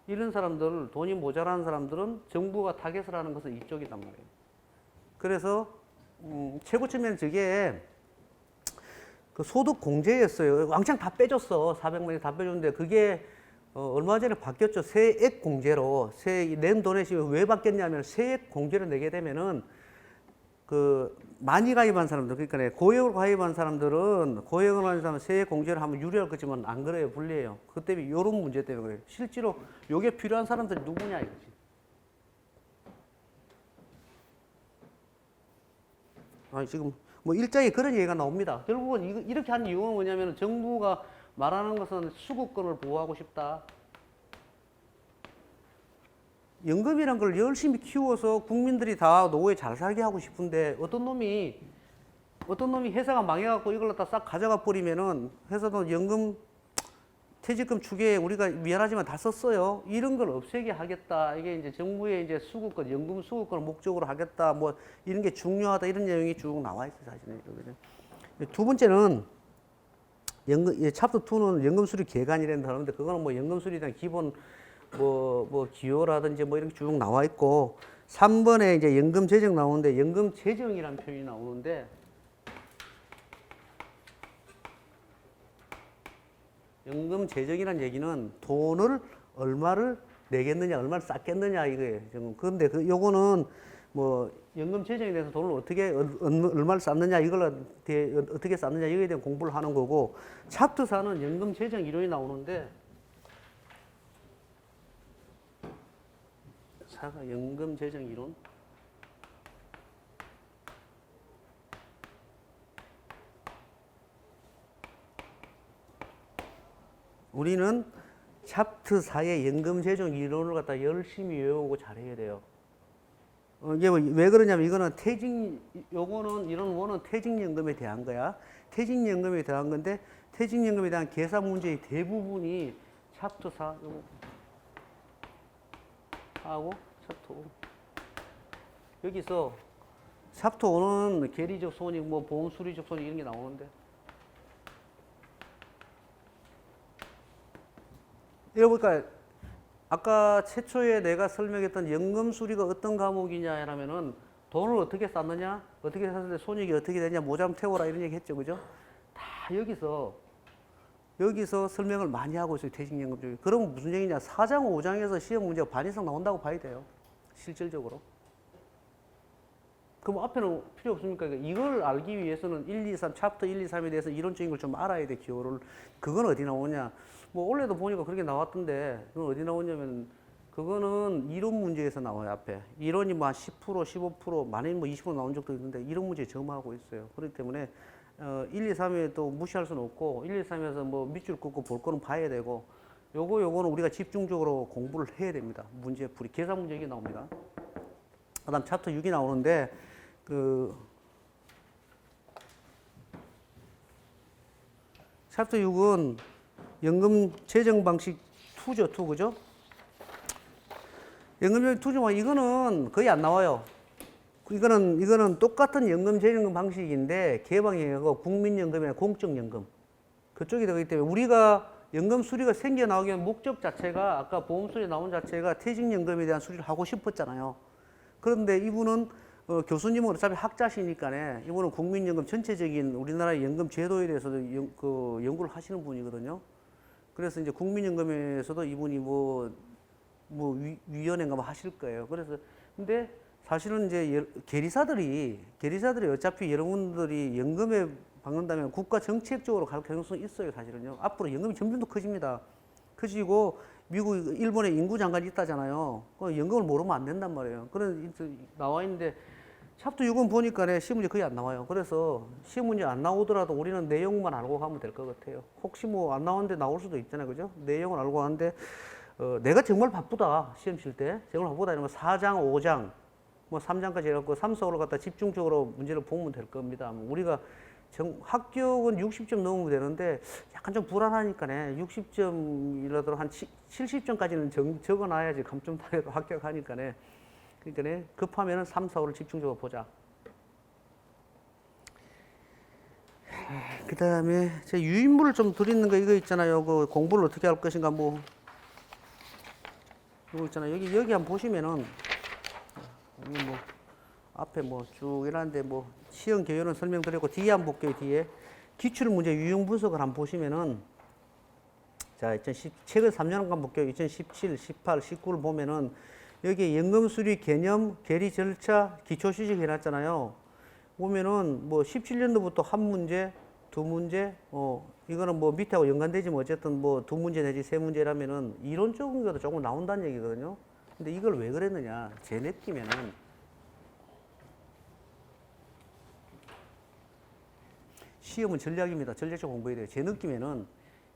이런 사람들, 돈이 모자라는 사람들은 정부가 타겟을 하는 것은 이쪽이단 말이에요. 그래서 최고점에는 저게 그 소득 공제였어요. 왕창 다 빼줬어. 400만이 다 빼줬는데 그게 얼마 전에 바뀌었죠. 세액 공제로. 낸 돈에 지금 왜 바뀌었냐면 세액 공제를 내게 되면은 그 많이 가입한 사람들, 그러니까 고액으로 가입한 사람들은 고액으로 가입한 사람은 세액 공제를 하면 유리할 거지만 안 그래요. 불리해요. 그 때문에 이런 문제 때문에 그래요. 실제로 이게 필요한 사람들이 누구냐 이거지. 아니 지금 뭐 일장에 그런 얘기가 나옵니다. 결국은 이렇게 한 이유가 뭐냐면 정부가 말하는 것은 수급권을 보호하고 싶다. 연금이란 걸 열심히 키워서 국민들이 다 노후에 잘 살게 하고 싶은데 어떤 놈이 회사가 망해갖고 이걸 다 싹 가져가 버리면은 회사도 연금 퇴직금 추계에 우리가 미안하지만 다 썼어요. 이런 걸 없애게 하겠다. 이게 이제 정부의 이제 수급권, 연금 수급권을 목적으로 하겠다. 뭐 이런 게 중요하다. 이런 내용이 쭉 나와 있어요, 사실은. 두 번째는 챕터 2는 연금 수리 개간이라는 단어인데 그거는 뭐 연금 수리에 대한 기본 뭐 기호라든지 뭐 이런 게 쭉 나와 있고 3번에 이제 연금 재정 나오는데 연금 재정이라는 표현이 나오는데 연금 재정이라는 얘기는 돈을 얼마를 내겠느냐, 얼마를 쌓겠느냐 이거예요. 그런데 요거는 뭐 연금 재정에 대해서 돈을 어떻게 얼마를 쌓느냐 이걸 어떻게 쌓느냐 이거에 대한 공부를 하는 거고 챕터 4는 연금 재정 이론이 나오는데 연금 재정 이론. 우리는 챕터 4의 연금 재정 이론을 갖다 열심히 외우고 잘해야 돼요. 이게 왜 그러냐면 이거는 이런 원은 퇴직연금에 대한 거야. 퇴직연금에 대한 건데 퇴직연금에 대한 계산 문제의 대부분이 챕터 4 하고 챕터 5. 여기서 챕터 5는 계리적 손익, 뭐 보험 수리적 손익 이런 게 나오는데 이거 보니까 아까 최초에 내가 설명했던 연금 수리가 어떤 과목이냐 하면은 돈을 어떻게 쌓느냐, 어떻게 샀을 때 손익이 어떻게 되냐, 모자람 태워라 이런 얘기 했죠, 그죠? 다 여기서 설명을 많이 하고 있어요, 퇴직연금 쪽에. 그러면 무슨 얘기냐? 4장, 5장에서 시험 문제가 반 이상 나온다고 봐야 돼요, 실질적으로. 그럼 앞에는 필요 없습니까? 이걸 알기 위해서는 1, 2, 3, 챕터 1, 2, 3에 대해서 이론적인 걸 좀 알아야 돼, 기호를. 그건 어디 나오냐? 뭐 원래도 보니까 그렇게 나왔던데 그건 어디 나오냐면 그거는 이론 문제에서 나와요. 앞에 이론이 뭐 한 10%, 15% 많이 뭐 20% 나온 적도 있는데 이론 문제에 점화하고 있어요. 그렇기 때문에 1, 2, 3에 또 무시할 수는 없고 1, 2, 3에서 뭐 밑줄 긋고 볼 거는 봐야 되고 요거는 우리가 집중적으로 공부를 해야 됩니다. 문제 풀이 계산 문제 이게 나옵니다. 그다음 챕터 6이 나오는데 챕터 6은 연금 재정 방식 2죠, 2, 그죠? 연금 재정 2죠. 이거는 거의 안 나와요. 이거는 똑같은 연금 재정 방식인데 개방이고 국민연금이나 공적연금 그쪽이 되기 때문에 우리가 연금 수리가 생겨나오기 위한 목적 자체가 아까 보험 수리 나온 자체가 퇴직연금에 대한 수리를 하고 싶었잖아요. 그런데 이분은 교수님은 어차피 학자시니까 이분은 국민연금 전체적인 우리나라의 연금 제도에 대해서도 연구를 하시는 분이거든요. 그래서 이제 국민연금에서도 이분이 위원회인가 뭐 하실 거예요. 그래서 근데 사실은 이제 계리사들이 어차피 여러분들이 연금에 박는다면 국가 정책적으로 갈 가능성이 있어요. 사실은요. 앞으로 연금이 점점 더 커집니다. 커지고 미국, 일본에 인구 장관이 있다잖아요. 연금을 모르면 안 된단 말이에요. 그런 나와 있는데 챕터 6은 보니까 시험 문제 거의 안 나와요. 그래서 시험 문제 안 나오더라도 우리는 내용만 알고 가면 될 것 같아요. 혹시 뭐 안 나오는데 나올 수도 있잖아요. 그죠? 내용을 알고 가는데 내가 정말 바쁘다. 시험 칠 때. 정말 바쁘다. 이러면 4장, 5장, 뭐 3장까지 해갖고 3, 4호를 갖다 집중적으로 문제를 보면 될 겁니다. 우리가 합격은 60점 넘으면 되는데 약간 좀 불안하니까네. 60점이라도 한 70점까지는 적어놔야지 감점단에도 합격하니까네. 그러니까네 급하면은 3, 4, 5를 집중적으로 보자. 그 다음에 제 유인물을 좀 드리는 거 이거 있잖아요. 그 공부를 어떻게 할 것인가 뭐 이거 있잖아요. 여기 한번 보시면은 여기 뭐 앞에 뭐 쭉 이러는데 뭐 시험 개요는 설명드리고 뒤에 한번 볼게요. 뒤에 기출 문제 유형 분석을 한번 보시면은 자 2010 최근 3년 한번 볼게요. 2017, 18, 19를 보면은 여기 연금 수리 개념, 계리 절차, 기초 수식 해놨잖아요. 보면은 뭐 17년도부터 한 문제, 두 문제, 이거는 뭐 밑에하고 연관되지만 어쨌든 뭐 두 문제 내지 세 문제라면은 이론적인 것도 조금 나온다는 얘기거든요. 근데 이걸 왜 그랬느냐? 제 느낌에는 시험은 전략입니다. 전략적 공부해야 돼요. 제 느낌에는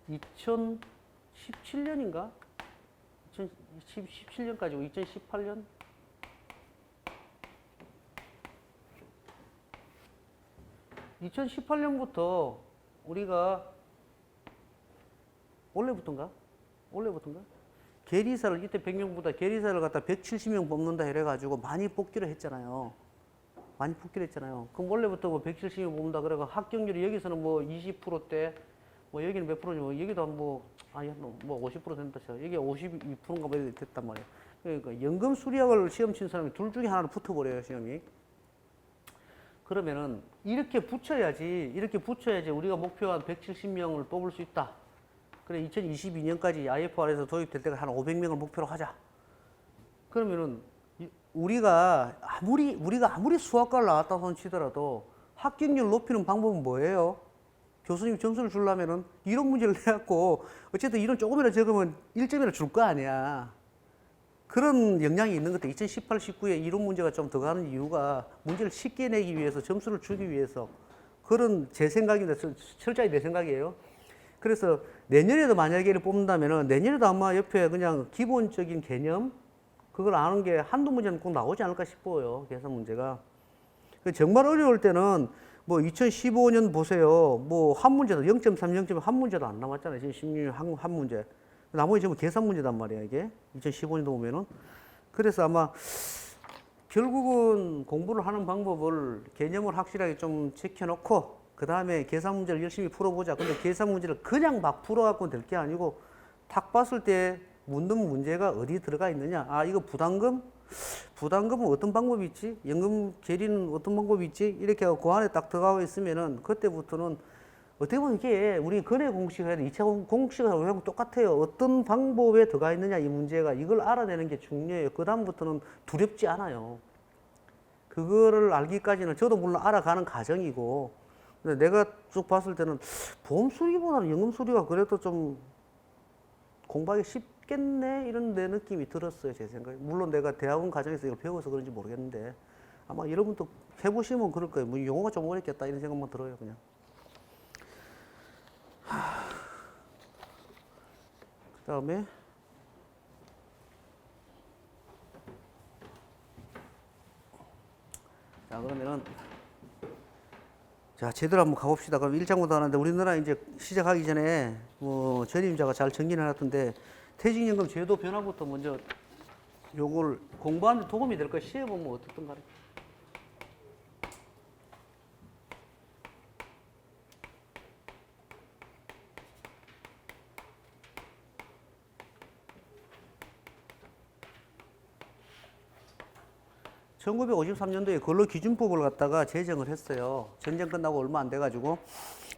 2017년인가? 2017년까지고 2018년? (2018년부터) 우리가 올해부터인가? 계리사를 이때 100명보다 계리사를 갖다 170명 뽑는다 이래가지고 많이 뽑기로 했잖아요. 그럼 원래부터 뭐 170명 뽑는다 그래가 합격률이 여기서는 뭐 20%대, 뭐 여기는 몇 프로지, 뭐 여기도 한 뭐 50% 된다 쳐. 여기 52%인가 뭐 됐단 말이에요. 그러니까 연금 수리학을 시험 친 사람이 둘 중에 하나를 붙어버려요 시험이. 그러면은 이렇게 붙여야지 우리가 목표한 170명을 뽑을 수 있다. 그래 2022년까지 IFR에서 도입될 때가 한 500명을 목표로 하자. 그러면은 우리가 아무리 수학과를 나왔다 손 치더라도 합격률 높이는 방법은 뭐예요? 교수님 점수를 주려면은 이론 문제를 내갖고 어쨌든 이론 조금이라도 적으면 1점이라도 줄 거 아니야. 그런 역량이 있는 것도 2018, 19에 이론 문제가 좀 더 가는 이유가 문제를 쉽게 내기 위해서 점수를 주기 위해서 그런 제 생각입니다. 철저히 내 생각이에요. 그래서 내년에도 만약에 이를 뽑는다면은 내년에도 아마 옆에 그냥 기본적인 개념 그걸 아는 게 한두 문제는 꼭 나오지 않을까 싶어요. 계산 문제가. 정말 어려울 때는 뭐 2015년 보세요. 뭐 한 문제도 0.3, 0.1 한 문제도 안 남았잖아요. 지금 16년 한 문제. 나머지 전부 계산 문제단 말이야, 이게. 2015년도 보면은. 그래서 아마 결국은 공부를 하는 방법을 개념을 확실하게 좀 지켜놓고 그 다음에 계산 문제를 열심히 풀어보자. 근데 계산 문제를 그냥 막 풀어갖고 될 게 아니고 딱 봤을 때 묻는 문제가 어디 들어가 있느냐. 아, 이거 부담금은 어떤 방법이 있지? 연금 계리는 어떤 방법이 있지? 이렇게 하고 그 안에 딱 들어가 있으면은 그때부터는 어떻게 보면 이게 우리 근해 공식을 해야 돼. 2차 공식하고 똑같아요. 어떤 방법에 들어가 있느냐 이 문제가 이걸 알아내는 게 중요해요. 그 다음부터는 두렵지 않아요. 그거를 알기까지는 저도 물론 알아가는 과정이고 근데 내가 쭉 봤을 때는 보험 수리보다는 연금 수리가 그래도 좀 공부하기 쉽겠네 이런 내 느낌이 들었어요. 제 생각에. 물론 내가 대학원 과정에서 이걸 배워서 그런지 모르겠는데 아마 여러분도 해보시면 그럴 거예요. 뭐 용어가 좀 어렵겠다 이런 생각만 들어요. 그냥. 그 다음에 자 그러면은 자 제대로 한번 가봅시다. 그럼 1장부터 하는데 우리나라 이제 시작하기 전에 뭐 전임자가 잘 정리를 해놨던데 퇴직연금 제도 변화부터 먼저 요걸 공부하는 데 도움이 될 거예요. 시험에 보면 어떻든 간에. (1953년도에) 근로기준법을 갖다가 제정을 했어요. 전쟁 끝나고 얼마 안 돼가지고.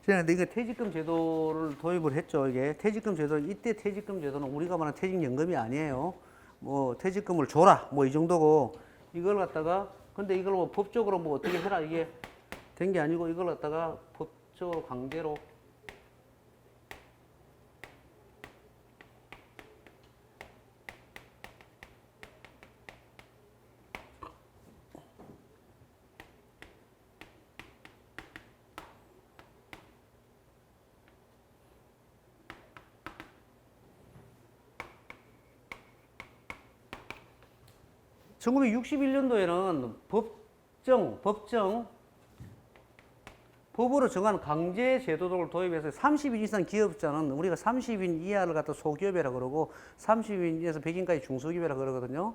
그런데 이게 퇴직금 제도를 도입을 했죠. 이게 퇴직금 제도, 이때 퇴직금 제도는 우리가 말하는 퇴직연금이 아니에요. 뭐 퇴직금을 줘라, 뭐 이 정도고 이걸 갖다가 근데 이걸 뭐 법적으로 뭐 어떻게 해라 이게 된 게 아니고 이걸 갖다가 법적으로 강제로 (1961년도에는) 법으로 정한 강제 제도를 도입해서 30인 이상 기업자는 우리가 30인 이하를 갖다 소기업이라 그러고 30인에서 100인까지 중소기업이라 그러거든요.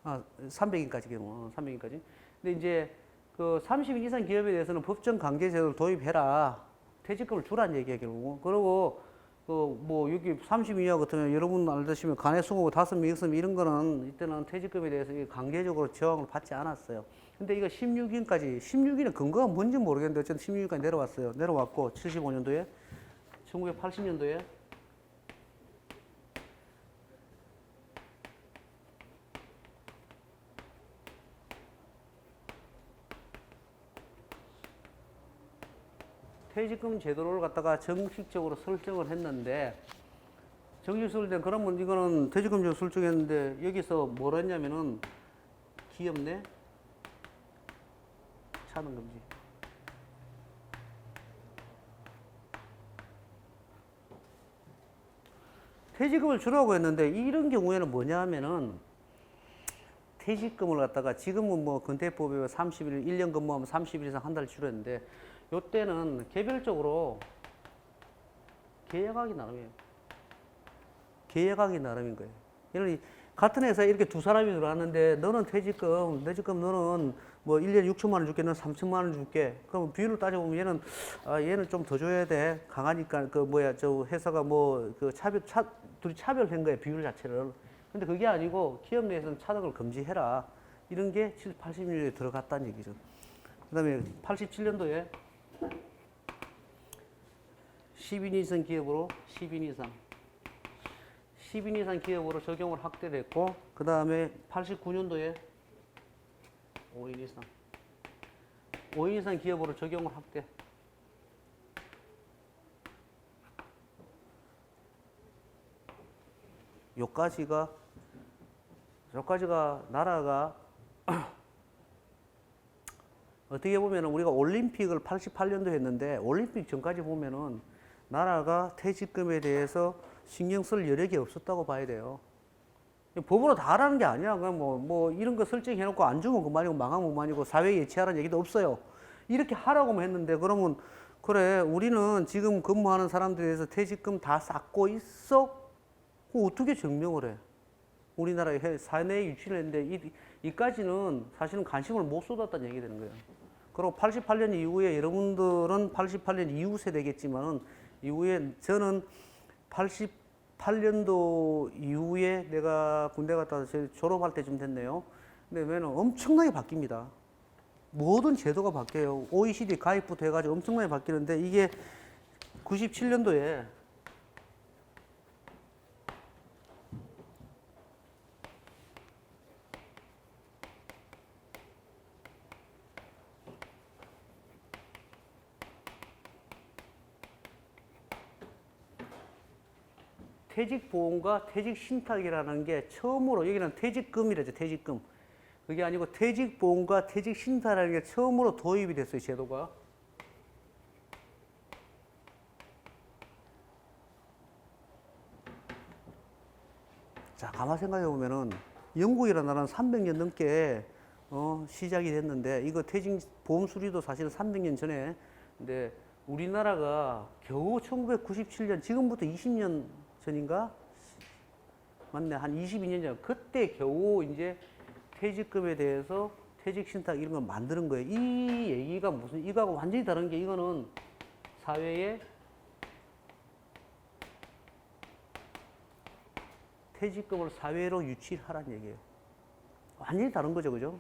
300인까지 경우 300인까지. 근데 이제 그 30인 이상 기업에 대해서는 법정 강제 제도를 도입해라. 퇴직금을 주라는 얘기야 결국. 그리고 그 뭐 여기 30인 이하 같으면 여러분 알다시피 간의 수고 5명, 6명 이런 거는 이때는 퇴직금에 대해서 강제적으로 저항을 받지 않았어요. 근데 이거 16인까지, 16인의 근거가 뭔지 모르겠는데 어쨌든 16인까지 내려왔어요. 내려왔고 75년도에, 1980년도에 퇴직금 제도를 갖다가 정식적으로 설정을 했는데 정식 설정 그러면 이거는 퇴직금 제도 설정했는데 여기서 뭘 했냐면은 기업 내 차등 금지. 퇴직금을 주라고 했는데 이런 경우에는 뭐냐 하면은 퇴직금을 갖다가 지금은 뭐 근태법에 30일, 1년 근무하면 30일 이상 한 달 주려 했는데 요때는 개별적으로 계약하기 나름이에요. 계약하기 나름인 거예요. 예를 들어 같은 회사에 이렇게 두 사람이 들어왔는데 너는 퇴직금 너는 뭐 1년에 6천만 원 줄게, 너는 3천만 원 줄게. 그럼 비율을 따져보면 얘는 좀 더 줘야 돼. 강하니까 저 회사가 둘이 차별한 거예요. 비율 자체를. 근데 그게 아니고 기업 내에서는 차등을 금지해라. 이런 게 80년도에 들어갔다는 얘기죠. 그 다음에 87년도에 10인 이상 기업으로 10인 이상 기업으로 적용을 확대됐고, 그 다음에 89년도에 5인 이상 기업으로 적용을 확대. 요까지가 나라가 어떻게 보면은 우리가 올림픽을 88년도 했는데 올림픽 전까지 보면은 나라가 퇴직금에 대해서 신경 쓸 여력이 없었다고 봐야 돼요. 법으로 다 하라는 게 아니야. 그냥 뭐 이런 거 설정해놓고 안 주면 그만이고 망하면 그만이고 사회에 예치하라는 얘기도 없어요. 이렇게 하라고만 했는데 그러면 그래 우리는 지금 근무하는 사람들에 대해서 퇴직금 다 쌓고 있어? 그거 어떻게 증명을 해? 우리나라에 사내 유치를 했는데 이까지는 사실은 관심을 못 쏟았다는 얘기 되는 거예요. 그리고 88년 이후에 여러분들은 88년 이후 세대겠지만은 이후에 저는 88년도 이후에 내가 군대 갔다 와서 졸업할 때쯤 됐네요. 근데 왜냐면 엄청나게 바뀝니다. 모든 제도가 바뀌어요. OECD 가입부터 해가지고 엄청나게 바뀌는데 이게 97년도에 퇴직보험과 퇴직신탁이라는 게 처음으로, 여기는 퇴직금이라죠, 퇴직금. 그게 아니고 퇴직보험과 퇴직신탁이라는 게 처음으로 도입이 됐어요, 제도가. 자, 가만 생각해 보면은 영국이라는 나라는 300년 넘게 시작이 됐는데 이거 퇴직보험 수리도 사실은 300년 전에, 근데 우리나라가 겨우 1997년, 지금부터 20년 전인가? 맞네. 한 22년 전. 그때 겨우 이제 퇴직금에 대해서 퇴직신탁 이런 걸 만드는 거예요. 이 얘기가 이거하고 완전히 다른 게 이거는 사회에 퇴직금을 사회로 유치하라는 얘기예요. 완전히 다른 거죠. 그죠?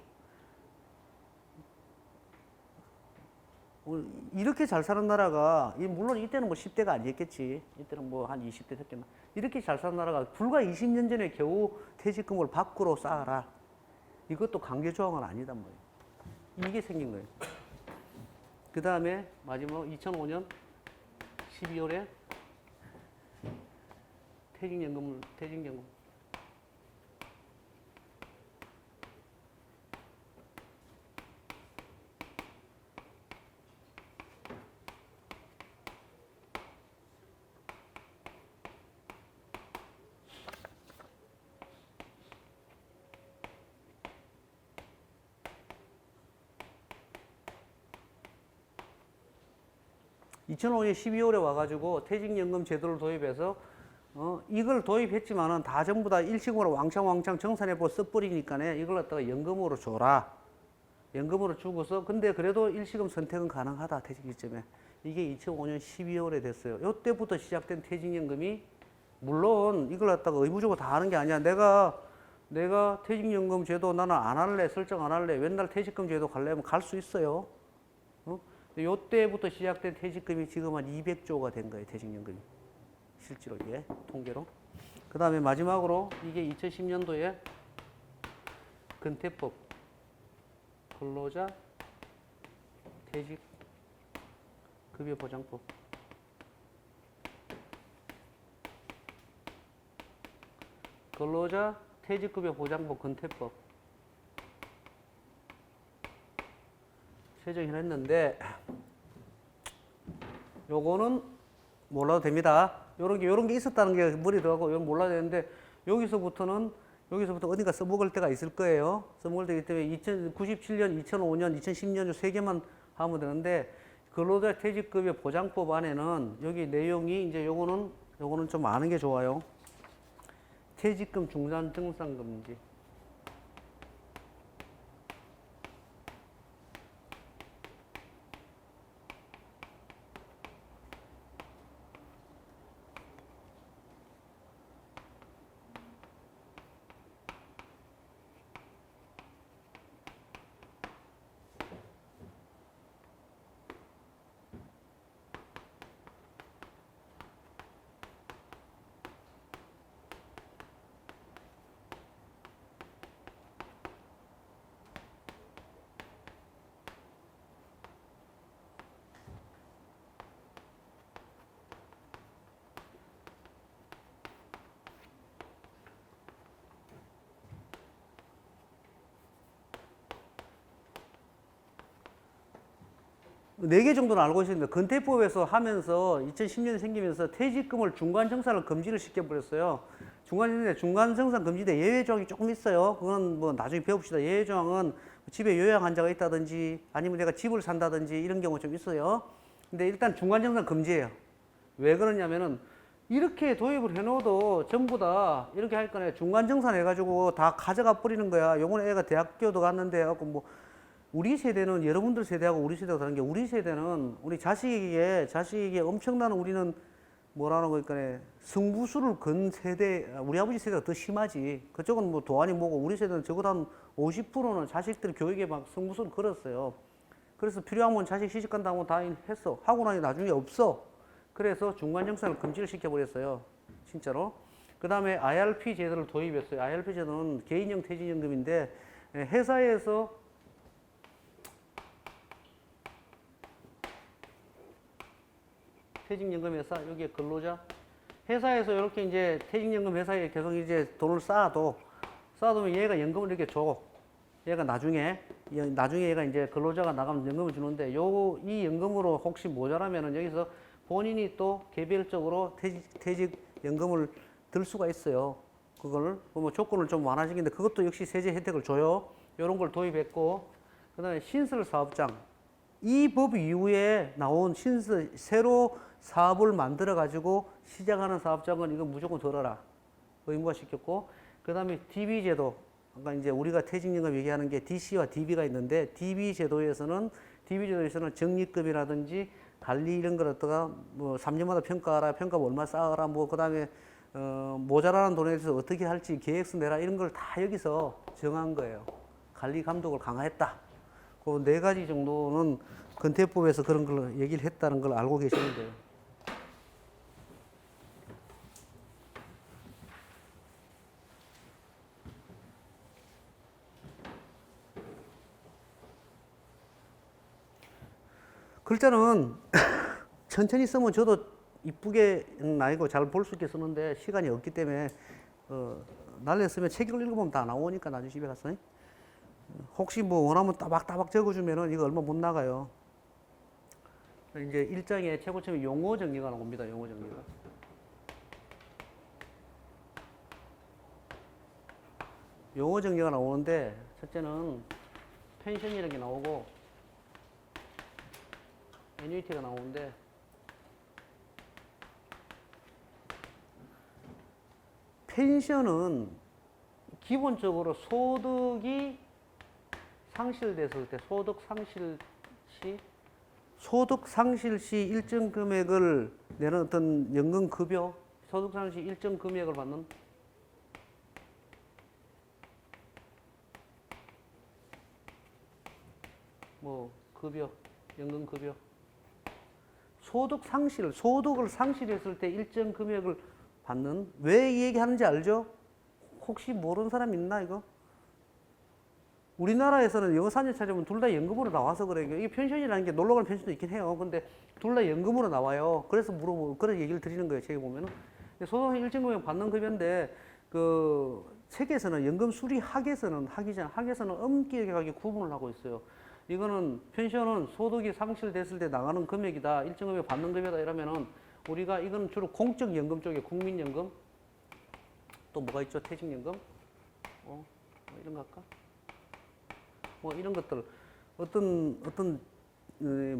이렇게 잘 사는 나라가, 물론 이때는 뭐 10대가 아니었겠지. 이때는 뭐 한 20대 됐겠나. 이렇게 잘 사는 나라가 불과 20년 전에 겨우 퇴직금을 밖으로 쌓아라. 이것도 강제조항은 아니단 말이에요. 이게 생긴 거예요. 그 다음에 마지막 2005년 12월에 퇴직연금. 2005년 12월에 와가지고 퇴직연금 제도를 도입해서 이걸 도입했지만은 다 전부 다 일시금으로 왕창 정산해보고 써버리니까 이걸 갖다가 연금으로 줘라. 연금으로 주고서 근데 그래도 일시금 선택은 가능하다 퇴직 시점에. 이게 2005년 12월에 됐어요. 이때부터 시작된 퇴직연금이 물론 이걸 갖다가 의무적으로 다 하는 게 아니야. 내가 퇴직연금 제도 나는 안 할래, 설정 안 할래, 맨날 퇴직금 제도 갈래면 갈 수 있어요. 요때부터 시작된 퇴직금이 지금 한 200조가 된 거예요, 퇴직연금이. 실제로 이게 통계로. 그 다음에 마지막으로 이게 2010년도에 근태법, 근로자 퇴직급여보장법. 근로자 퇴직급여보장법 근태법 제정을 했는데 요거는 몰라도 됩니다. 요런 게 있었다는 게 머리에 들어가고 이건 몰라도 되는데 여기서부터 어딘가 써먹을 때가 있을 거예요. 써먹을 때이기 때문에 2097년, 2005년, 2010년 요 세 개만 하면 되는데 근로자 퇴직급여 보장법 안에는 여기 내용이 이제 요거는 좀 아는 게 좋아요. 퇴직금 중단 정산 금지. 네 개 정도는 알고 있습니다. 근태법에서 하면서 2010년에 생기면서 퇴직금을 중간 정산을 금지를 시켜버렸어요. 중간 정산 금지인데 예외 조항이 조금 있어요. 그건 뭐 나중에 배웁시다. 예외 조항은 집에 요양 환자가 있다든지 아니면 내가 집을 산다든지 이런 경우 좀 있어요. 근데 일단 중간 정산 금지예요. 왜 그러냐면은 이렇게 도입을 해놓어도 전부 다 이렇게 할 거네. 중간 정산 해가지고 다 가져가 버리는 거야. 요번에 애가 대학교도 갔는데 해갖고 뭐 우리 세대는 여러분들 세대하고 우리 세대하고 다른 게 우리 세대는 우리 자식에게 엄청난 우리는 뭐라는 거니까 승부수를 건 세대 우리 아버지 세대가 더 심하지. 그쪽은 뭐 도안이 뭐고 우리 세대는 적어도 한 50%는 자식들 교육에 막 승부수를 걸었어요. 그래서 필요하면 자식 시집 간다고 다 했어. 하고 나니 나중에 없어. 그래서 중간 정산을 금지를 시켜버렸어요. 진짜로. 그 다음에 IRP 제도를 도입했어요. IRP 제도는 개인형 퇴직연금인데 회사에서 퇴직연금 회사, 여기에 근로자. 회사에서 이렇게 이제 퇴직연금 회사에 계속 이제 돈을 쌓아두면 얘가 연금을 이렇게 줘. 얘가 나중에 얘가 이제 근로자가 나가면 연금을 주는데 이 연금으로 혹시 모자라면은 여기서 본인이 또 개별적으로 퇴직연금을 들 수가 있어요. 그걸 뭐 조건을 좀 완화시키는데 그것도 역시 세제 혜택을 줘요. 이런 걸 도입했고, 그 다음에 신설사업장. 이 법 이후에 나온 새로 사업을 만들어 가지고 시작하는 사업장은 이거 무조건 들어라. 의무화 시켰고, 그 다음에 DB 제도. 아까 이제 우리가 퇴직연금 얘기하는 게 DC와 DB가 있는데, DB 제도에서는 적립금이라든지 관리 이런 걸 갖다가 뭐 3년마다 평가하라, 평가하면 얼마 쌓아라, 뭐 그 다음에 모자라는 돈에 대해서 어떻게 할지 계획서 내라 이런 걸 다 여기서 정한 거예요. 관리 감독을 강화했다. 그 네 가지 정도는 근태법에서 그런 걸 얘기를 했다는 걸 알고 계시면 돼요. 글자는 천천히 쓰면 저도 이쁘게는 아니고 잘 볼 수 있게 쓰는데 시간이 없기 때문에 날려 쓰면 책을 읽어보면 다 나오니까 나중에 집에 가서 혹시 뭐 원하면 따박따박 적어주면은 이거 얼마 못 나가요. 이제 1장에 최고점이 용어 정리가 나옵니다. 용어 정리가. 용어 정리가 나오는데 첫째는 펜션이라는 게 나오고 애뉴이티가 나오는데 펜션은 기본적으로 소득이 상실됐을 때, 소득 상실 시 일정 금액을 내는 어떤 연금급여, 소득 상실 시 일정 금액을 받는 뭐 급여, 연금급여. 소득을 상실했을 때 일정 금액을 받는, 왜 이 얘기 하는지 알죠? 혹시 모르는 사람 있나, 이거? 우리나라에서는 영어 4년 찾으면 둘 다 연금으로 나와서 그래요. 이게 펜션이라는 게 놀러 가는 펜션도 있긴 해요. 근데 둘 다 연금으로 나와요. 그래서 그런 얘기를 드리는 거예요. 제가 보면은. 소득 일정 금액 받는 급여인데, 그, 책에서는 연금 수리학에서는 엄격하게 구분을 하고 있어요. 이거는 펜션은 소득이 상실됐을 때 나가는 금액이다. 일정 금액 받는 급여다. 이러면은 우리가 이건 주로 공적연금 쪽에 국민연금, 또 뭐가 있죠? 퇴직연금, 뭐 이런 거 할까? 뭐 이런 것들 어떤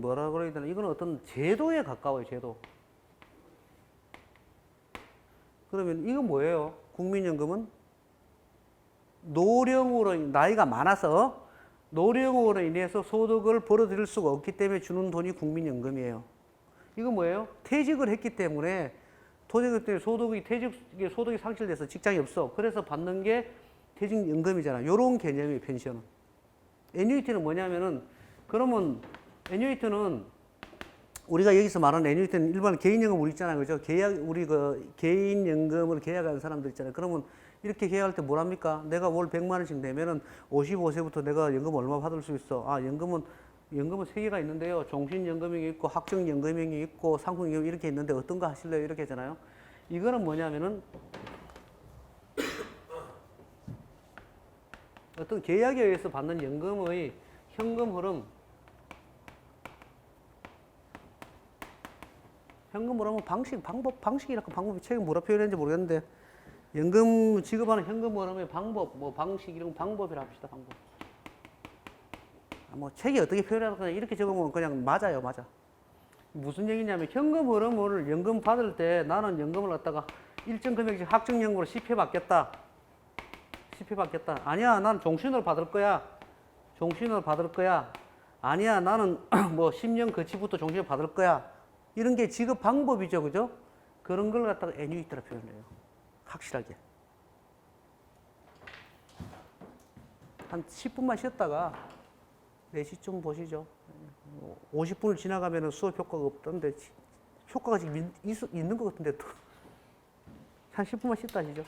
뭐라 그래야 되나? 이거는 어떤 제도에 가까워요. 제도. 그러면 이건 뭐예요? 국민연금은 노령으로 나이가 많아서 노령으로 인해서 소득을 벌어들일 수가 없기 때문에 주는 돈이 국민연금이에요. 이건 뭐예요? 퇴직을 했기 때문에 소득이 상실돼서 직장이 없어. 그래서 받는 게 퇴직연금이잖아. 이런 개념이에요. 펜션은. 애뉴이티는 뭐냐면은, 그러면 애뉴이티는 우리가 여기서 말하는 애뉴이티는 일반 개인연금 우리 있잖아요. 그죠? 우리 그 개인연금을 계약하는 사람들 있잖아요. 그러면 이렇게 계약할 때 뭐랍니까? 내가 월 100만 원씩 내면은 55세부터 내가 연금 얼마 받을 수 있어? 아, 연금은 3개가 있는데요. 종신연금이 있고, 학정연금이 있고, 상품연금이 이렇게 있는데 어떤 거 하실래요? 이렇게 하잖아요. 이거는 뭐냐면은, 어떤 계약에 의해서 받는 연금의 현금 흐름이라고 방법이 책에 뭐라 표현했는지 모르겠는데, 연금 지급하는 현금 흐름의 방법, 뭐 방식 이런 방법이라 합시다. 방법. 뭐 책이 어떻게 표현하는 거냐 이렇게 적으면 그냥 맞아요. 맞아. 무슨 얘기냐면 현금 흐름을 연금 받을 때 나는 연금을 갖다가 일정 금액씩 학정연금으로 10회 받겠다. 아니야, 난 종신으로 받을 거야. 아니야, 나는 뭐 10년 거치부터 종신으로 받을 거야. 이런 게 지급 방법이죠. 그죠? 그런 걸 갖다가 애뉴이티라 표현해요. 확실하게. 한 10분만 쉬었다가 4시쯤 보시죠. 50분을 지나가면 수업 효과가 없던데, 효과가 지금 있는 것 같은데, 또. 한 10분만 쉬었다 하시죠.